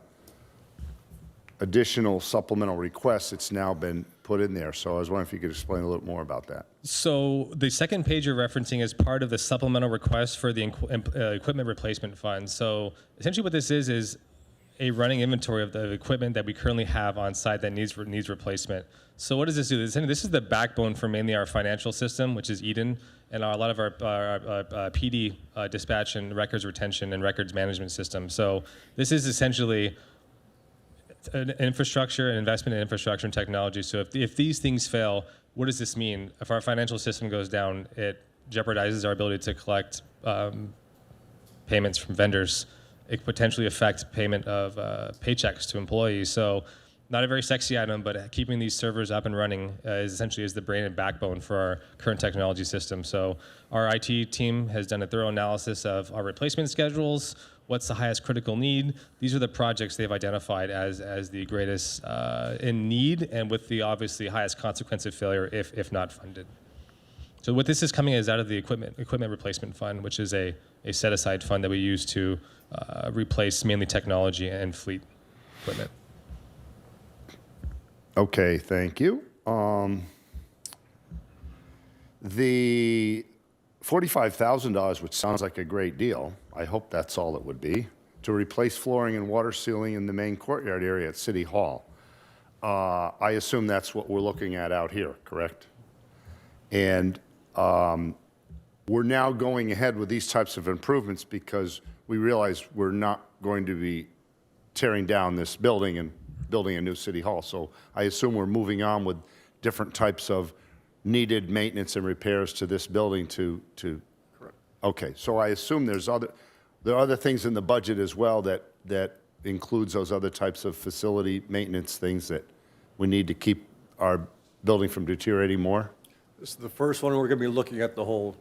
additional supplemental requests, it's now been put in there. So I was wondering if you could explain a little more about that. So the second page you're referencing is part of the supplemental request for the equipment replacement fund. So essentially what this is a running inventory of the equipment that we currently have on site that needs replacement. So what does this do? This is the backbone for mainly our financial system, which is Eden, and a lot of our PD dispatch and records retention and records management system. So this is essentially an infrastructure, an investment in infrastructure and technology. So if these things fail, what does this mean? If our financial system goes down, it jeopardizes our ability to collect payments from vendors. It could potentially affect payment of paychecks to employees. So not a very sexy item, but keeping these servers up and running is essentially the brain and backbone for our current technology system. So our IT team has done a thorough analysis of our replacement schedules, what's the highest critical need. These are the projects they've identified as the greatest in need and with the obviously highest consequence of failure if not funded. So what this is coming is out of the equipment replacement fund, which is a set-aside fund that we use to replace mainly technology and fleet equipment. Okay, thank you. The $45,000, which sounds like a great deal, I hope that's all it would be, to replace flooring and water sealing in the main courtyard area at City Hall. I assume that's what we're looking at out here, correct? And we're now going ahead with these types of improvements because we realize we're not going to be tearing down this building and building a new city hall. So I assume we're moving on with different types of needed maintenance and repairs to this building to. Correct. Okay, so I assume there are other things in the budget as well that includes those other types of facility maintenance things that we need to keep our building from deteriorating more? This is the first one. We're going to be looking at the whole.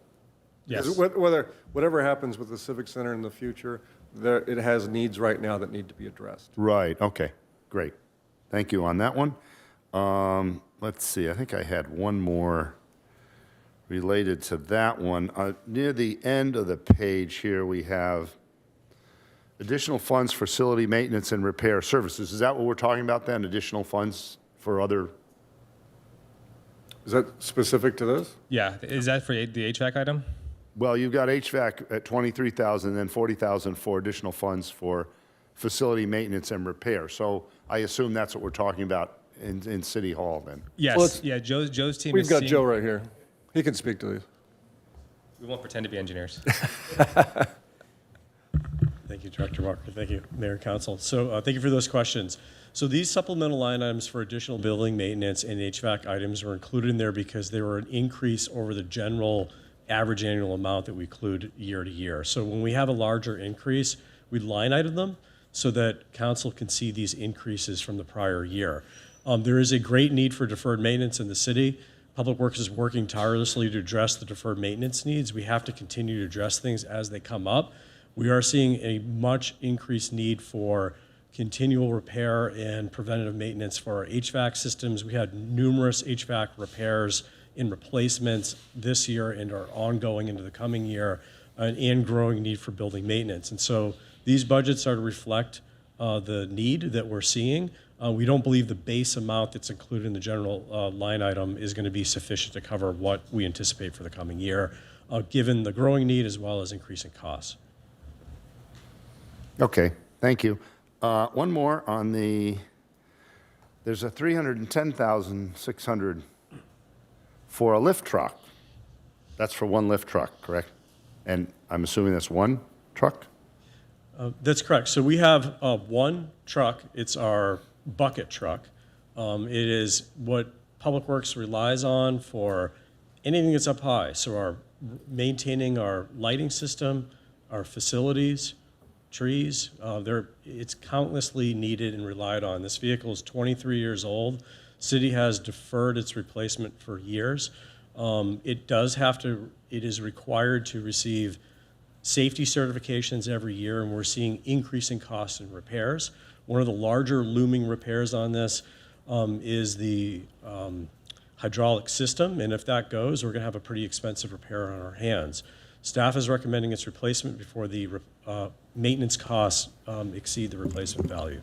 Yes. Whatever happens with the Civic Center in the future, it has needs right now that need to be addressed. Right, okay, great. Thank you on that one. Let's see, I think I had one more related to that one. Near the end of the page here, we have additional funds for facility maintenance and repair services. Is that what we're talking about then, additional funds for other? Is that specific to this? Yeah, is that for the HVAC item? Well, you've got HVAC at 23,000, then 40,000 for additional funds for facility maintenance and repair. So I assume that's what we're talking about in City Hall then. Yes, Well, yeah, Joe's team We've is got seeing- Joe right here. He can speak to these. We won't pretend to be engineers. Thank you, Director Walker. Thank you, Mayor and Council. So thank you for those questions. So these supplemental line items for additional building maintenance and HVAC items were included in there because they were an increase over the general average annual amount that we include year to year. So when we have a larger increase, we line item them so that council can see these increases from the prior year. There is a great need for deferred maintenance in the city. Public Works is working tirelessly to address the deferred maintenance needs. We have to continue to address things as they come up. We are seeing a much increased need for continual repair and preventative maintenance for our HVAC systems. We had numerous HVAC repairs and replacements this year and are ongoing into the coming year, and growing need for building maintenance. And so these budgets are to reflect the need that we're seeing. We don't believe the base amount that's included in the general line item is going to be sufficient to cover what we anticipate for the coming year, given the growing need as well as increasing costs. Okay, thank you. One more on the there's a 310,600 for a lift truck. That's for one lift truck, correct? And I'm assuming that's one truck? That's correct. So we have one truck. It's our bucket truck. It is what Public Works relies on for anything that's up high. So our maintaining our lighting system, our facilities, trees, it's countlessly needed and relied on. This vehicle is 23 years old. City has deferred its replacement for years. It is required to receive safety certifications every year, and we're seeing increasing costs in repairs. One of the larger looming repairs on this is the hydraulic system, and if that goes, we're going to have a pretty expensive repair on our hands. Staff is recommending its replacement before the maintenance costs exceed the replacement value.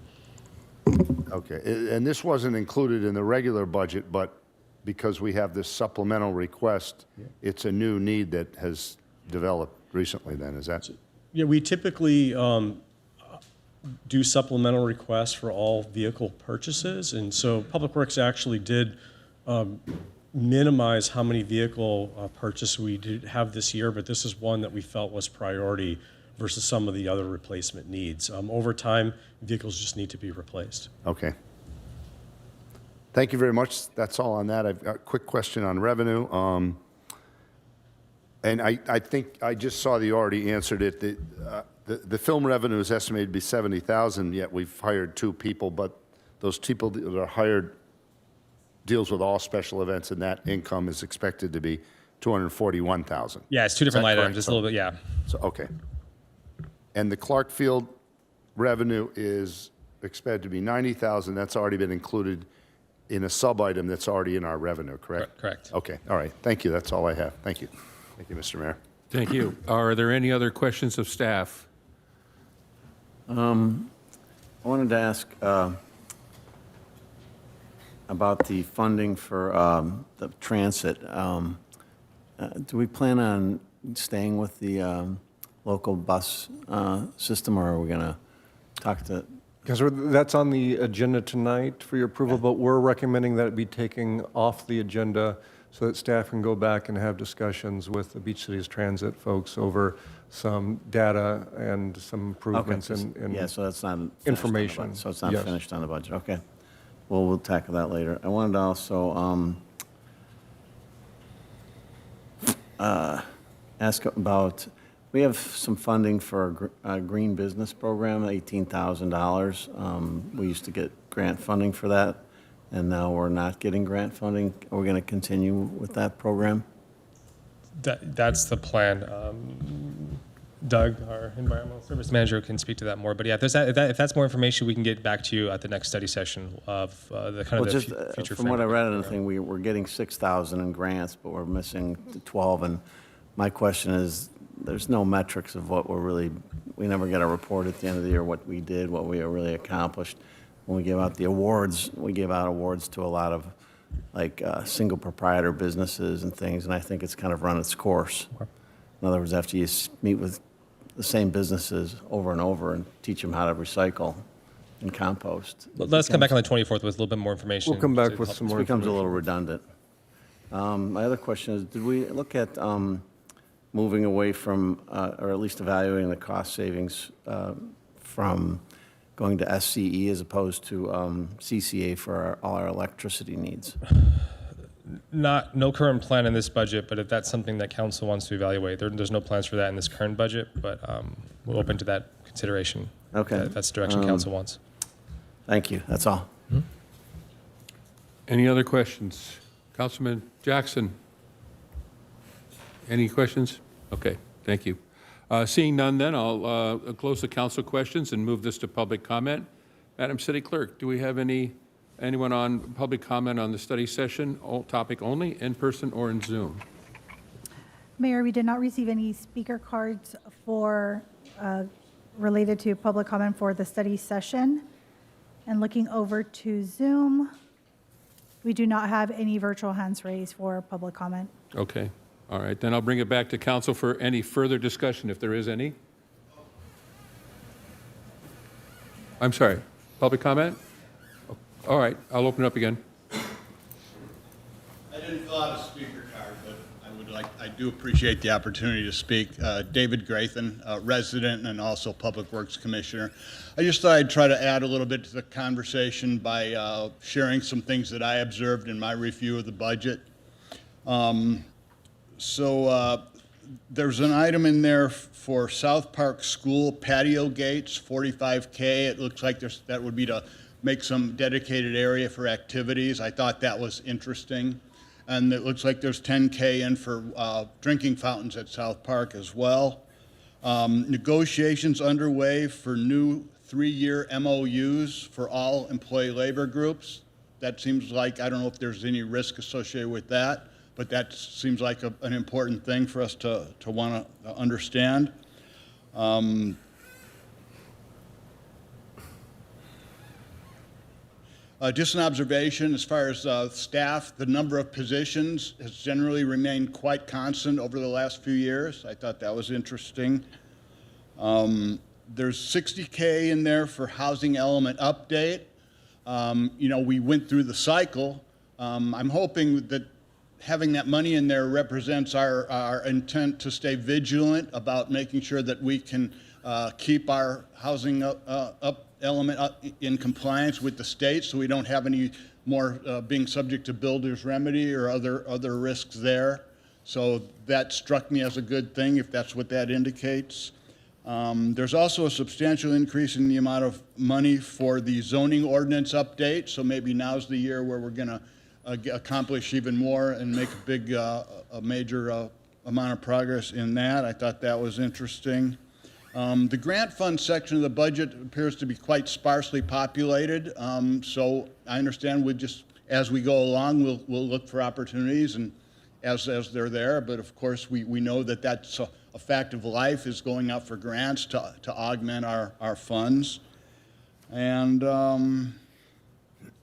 Okay, and this wasn't included in the regular budget, but because we have this supplemental request, it's a new need that has developed recently then, is that? Yeah, we typically do supplemental requests for all vehicle purchases, and so Public Works actually did minimize how many vehicle purchases we did have this year, but this is one that we felt was priority versus some of the other replacement needs. Over time, vehicles just need to be replaced. Okay. Thank you very much. That's all on that. I've got a quick question on revenue. And I think I just saw that you already answered it. The film revenue is estimated to be 70,000, yet we've hired 2 people, but those people that are hired deals with all special events, and that income is expected to be 241,000. Yeah, it's 2 different line items, just a So- little bit, yeah. So, okay. And the Clark Field revenue is expected to be 90,000. That's already been included in a sub-item that's already in our revenue, correct? Correct. Okay, all right. Thank you. That's all I have. Thank you. Thank you, Mr. Mayor. Thank you. Are there any other questions of staff? I wanted to ask about the funding for the transit. Do we plan on staying with the local bus system, or are we going to talk to? Because that's on the agenda tonight for your approval, but we're recommending that it be taken off the agenda so that staff can go back and have discussions with the Beach Cities Transit folks over some data and some improvements in Yeah, so that's not finished information. on the budget. So it's not Yes. finished on the budget. Okay. Well, we'll tackle that later. I wanted to also ask about, we have some funding for a green business program, $18,000. We used to get grant funding for that, and now we're not getting grant funding. Are we going to continue with that program? That's the plan. Doug, our environmental service manager, can speak to that more. But yeah, if that's more information, we can get back to you at the next study session of the kind of Well, the future. from what I framework. read in the thing, we're getting 6,000 in grants, but we're missing the 12. And my question is, there's no metrics of what we never get a report at the end of the year, what we did, what we really accomplished. When we give out the awards, we give out awards to a lot of single proprietor businesses and things, and I think it's kind of run its course. In other words, after you meet with the same businesses over and over and teach them how to recycle and compost. Let's come back on the 24th with a little bit more information. We'll come back to with help some us. more It becomes a information. little redundant. My other question is, did we look at moving away from, or at least evaluating the cost savings from going to SCE as opposed to CCA for all our electricity needs? No current plan in this budget, but if that's something that council wants to evaluate, there's no plans for that in this current budget, but we're open to that consideration. Okay. If that's the direction council wants. Thank you, that's all. Any other questions? Councilman Jackson? Any questions? Okay, thank you. Seeing none then, I'll close the council questions and move this to public comment. Madam City Clerk, do we have anyone on public comment on the study session, topic only, in person or in Zoom? Mayor, we did not receive any speaker cards for, related to public comment for the study session. And looking over to Zoom, we do not have any virtual hands raised for public comment. Okay, all right, then I'll bring it back to council for any further discussion, if there is any. I'm sorry, public comment? All right, I'll open it up again. I didn't fill out a speaker card, but I do appreciate the opportunity to speak. David Graythan, resident and also Public Works Commissioner. I just thought I'd try to add a little bit to the conversation by sharing some things that I observed in my review of the budget. There's an item in there for South Park School patio gates, 45K. It looks like that would be to make some dedicated area for activities. I thought that was interesting. And it looks like there's 10K in for drinking fountains at South Park as well. Negotiations underway for new 3-year MOUs for all employee labor groups. That seems like, I don't know if there's any risk associated with that, but that seems like an important thing for us to want to understand. Just an observation, as far as staff, the number of positions has generally remained quite constant over the last few years. I thought that was interesting. There's 60K in there for housing element update. We went through the cycle. I'm hoping that having that money in there represents our intent to stay vigilant about making sure that we can keep our housing element in compliance with the state, so we don't have any more being subject to builder's remedy or other risks there. So that struck me as a good thing, if that's what that indicates. There's also a substantial increase in the amount of money for the zoning ordinance update, so maybe now's the year where we're going to accomplish even more and make a major amount of progress in that. I thought that was interesting. The grant fund section of the budget appears to be quite sparsely populated, so I understand as we go along, we'll look for opportunities and as they're there, but of course we know that that's a fact of life, is going out for grants to augment our funds. And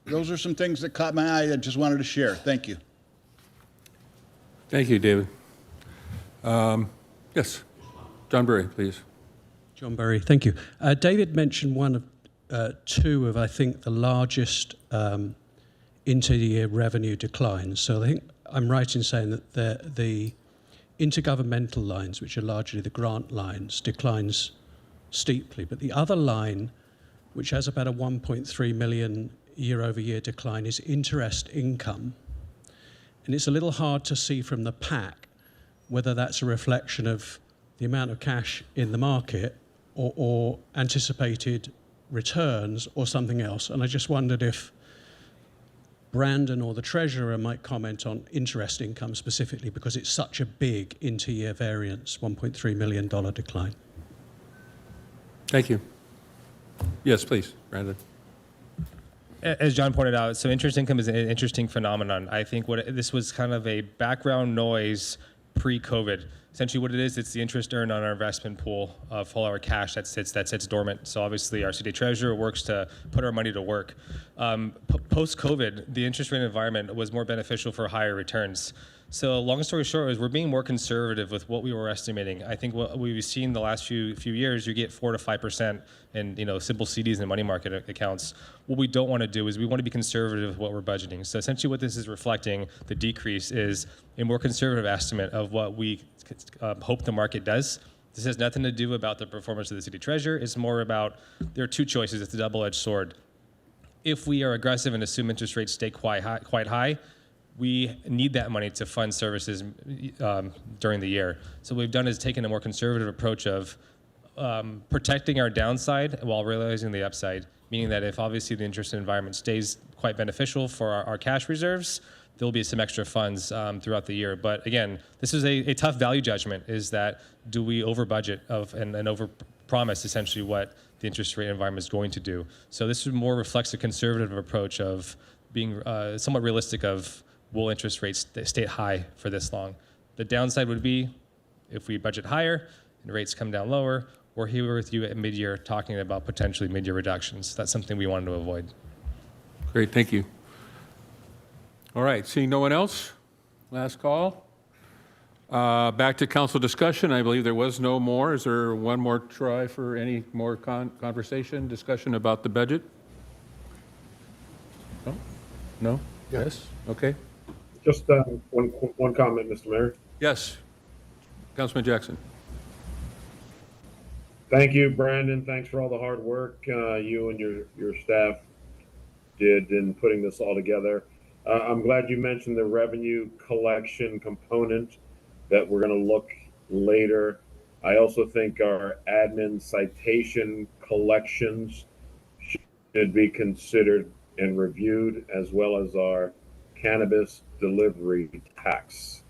those are some things that caught my eye I just wanted to share. Thank you. Thank you, David. Yes, John Burry, please. John Burry, thank you. David mentioned one of two of, I think, the largest inter-year revenue declines. So I think I'm right in saying that the intergovernmental lines, which are largely the grant lines, declines steeply. But the other line, which has about a 1.3 million year-over-year decline, is interest income. And it's a little hard to see from the pack whether that's a reflection of the amount of cash in the market or anticipated returns or something else. And I just wondered if Brandon or the treasurer might comment on interest income specifically, because it's such a big inter-year variance, $1.3 million decline. Thank you. Yes, please, Brandon. As John pointed out, so interest income is an interesting phenomenon. I think this was kind of a background noise pre-COVID. Essentially what it is, it's the interest earned on our investment pool of all our cash that sits dormant. So obviously our city treasurer works to put our money to work. Post-COVID, the interest rate environment was more beneficial for higher returns. So long story short is we're being more conservative with what we were estimating. I think what we've seen the last few years, you get 4 to 5% in simple CDs and money market accounts. What we don't want to do is we want to be conservative with what we're budgeting. So essentially what this is reflecting, the decrease, is a more conservative estimate of what we hope the market does. This has nothing to do about the performance of the city treasurer. It's more about, there are two choices. It's a double-edged sword. If we are aggressive and assume interest rates stay quite high, we need that money to fund services during the year. So what we've done is taken a more conservative approach of protecting our downside while realizing the upside, meaning that if obviously the interest environment stays quite beneficial for our cash reserves, there'll be some extra funds throughout the year. But again, this is a tough value judgment, is that do we over budget and over promise essentially what the interest rate environment is going to do. So this more reflects a conservative approach of being somewhat realistic of, will interest rates stay high for this long? The downside would be if we budget higher and rates come down lower. We're here with you at mid-year talking about potentially mid-year reductions. That's something we wanted to avoid. Great, thank you. All right, seeing no one else, last call. Back to council discussion. I believe there was no more. Is there one more try for any more conversation, discussion about the budget? No? Yes? Okay. Just one comment, Mr. Mayor. Yes. Councilman Jackson. Thank you, Brandon. Thanks for all the hard work you and your staff did in putting this all together. I'm glad you mentioned the revenue collection component that we're going to look later. I also think our admin citation collections should be considered and reviewed, as well as our cannabis delivery tax.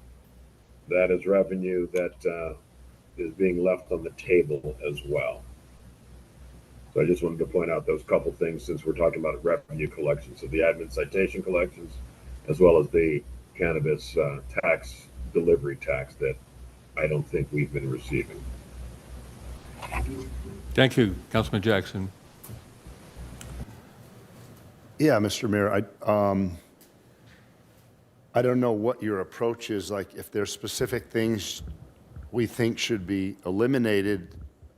That is revenue that is being left on the table as well. So I just wanted to point out those couple things since we're talking about revenue collections. So the admin citation collections, as well as the cannabis tax delivery tax that I don't think we've been receiving. Thank you, Councilman Jackson. Yeah, Mr. Mayor, I don't know what your approach is, like if there's specific things we think should be eliminated,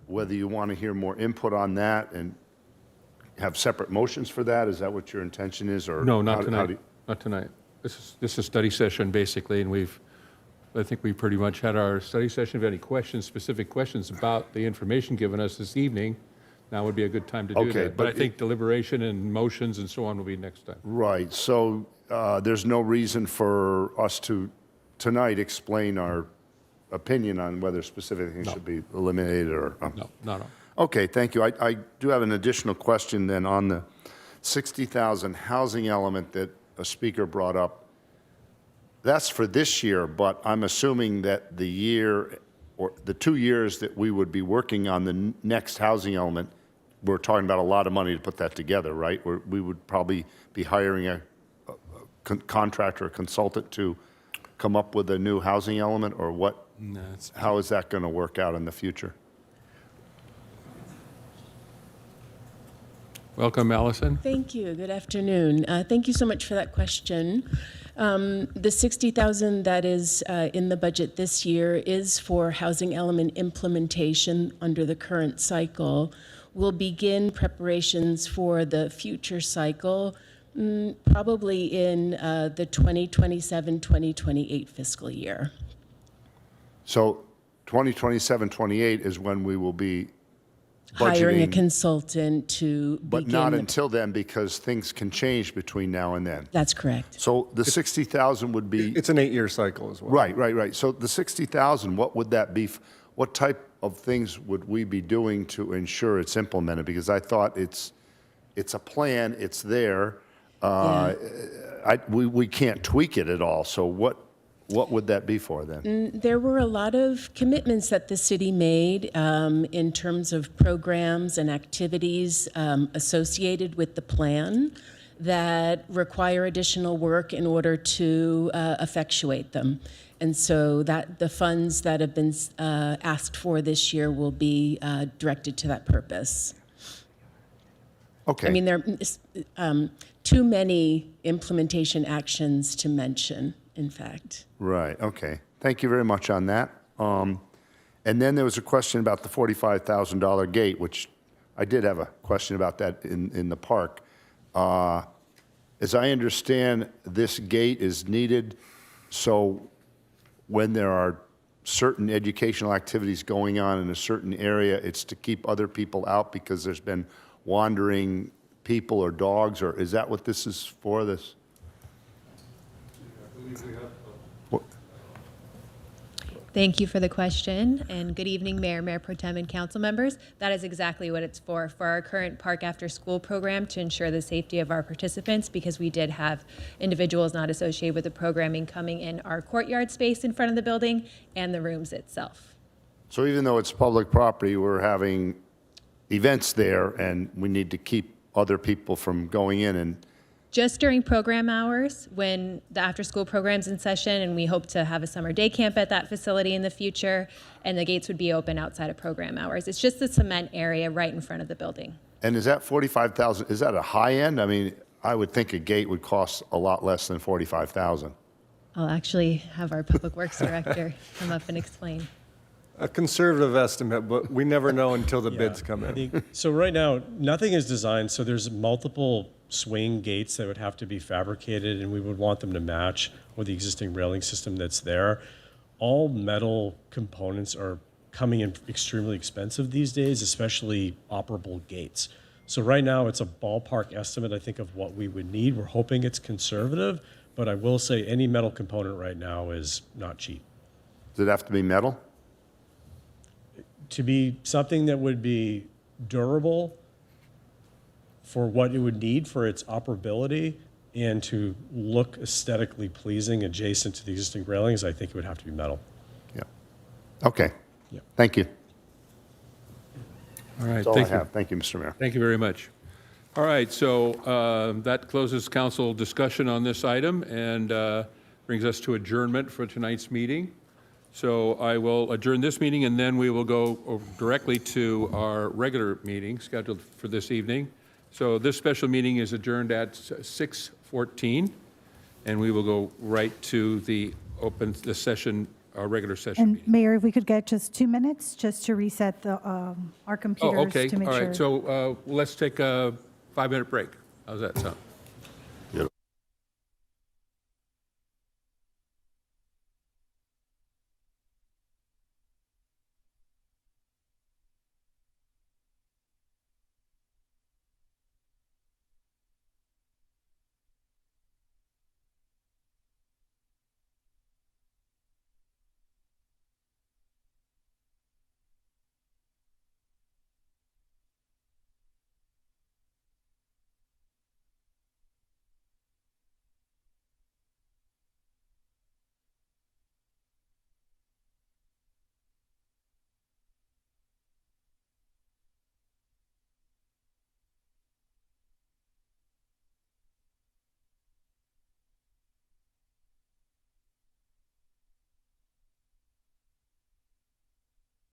whether you want to hear more input on that and have separate motions for that. Is that what your intention is? Or No, not tonight. Not tonight. This is a study session, basically, and I think we pretty much had our study session. If you have any questions, specific questions about the information given us this evening, now would be a good time to do Okay, that. But I but think deliberation and motions and so on will be next time. Right, so there's no reason for us to tonight explain our opinion on whether specific things should be eliminated or... No. Okay, thank you. I do have an additional question then on the 60,000 housing element that a speaker brought up. That's for this year, but I'm assuming that the year or the 2 years that we would be working on the next housing element, we're talking about a lot of money to put that together, right? We would probably be hiring a contractor or consultant to come up with a new housing element, or what? No, How is that going to work out in the future? Welcome, Allison. Thank you. Good afternoon. Thank you so much for that question. The 60,000 that is in the budget this year is for housing element implementation under the current cycle. We'll begin preparations for the future cycle probably in the 2027-2028 fiscal year. So 2027-28 is when we will be Hiring a budgeting, consultant to but begin. not until then, because things can change between now and then. That's correct. So the 60,000 would be... It's an 8-year cycle as well. Right. So the 60,000, what would that be? What type of things would we be doing to ensure it's implemented? Because I thought it's a plan, it's there. We can't tweak it at all. So what would that be for then? There were a lot of commitments that the city made in terms of programs and activities associated with the plan that require additional work in order to effectuate them. And so that the funds that have been asked for this year will be directed to that purpose. Okay. I mean, there are too many implementation actions to mention, in fact. Right, okay. Thank you very much on that. And then there was a question about the $45,000 gate, which I did have a question about that in the park. As I understand, this gate is needed so when there are certain educational activities going on in a certain area, it's to keep other people out because there's been wandering people or dogs, or is that what this is for, this? Thank you for the question, and good evening, Mayor Pro Tem, and council members. That is exactly what it's for our current Park After School program, to ensure the safety of our participants, because we did have individuals not associated with the programming coming in our courtyard space in front of the building and the rooms itself. So even though it's public property, we're having events there, and we need to keep other people from going in and... Just during program hours, when the after-school program's in session, and we hope to have a summer day camp at that facility in the future, and the gates would be open outside of program hours. It's just the cement area right in front of the building. And is that $45,000, is that a high end? I mean, I would think a gate would cost a lot less than $45,000. I'll actually have our Public Works Director come up and explain. A conservative estimate, but we never know until the bids come in. So right now, nothing is designed, so there's multiple swing gates that would have to be fabricated, and we would want them to match with the existing railing system that's there. All metal components are coming in extremely expensive these days, especially operable gates. So right now, it's a ballpark estimate, I think, of what we would need. We're hoping it's conservative, but I will say any metal component right now is not cheap. Does it have to be metal? To be something that would be durable for what it would need for its operability and to look aesthetically pleasing adjacent to the existing railings, I think it would have to be metal. Yeah. Okay. Yeah. Thank you. All right, That's all thank I you. have. Thank you, Mr. Mayor. Thank you very much. All right, so that closes council discussion on this item and brings us to adjournment for tonight's meeting. So I will adjourn this meeting, and then we will go directly to our regular meeting scheduled for this evening. So this special meeting is adjourned at 6:14, and we will go right to the session, our regular session And meeting. Mayor, if we could get just 2 minutes, just to reset our computers Oh, okay, to make all sure. right. So let's take a 5-minute break. How's that sound?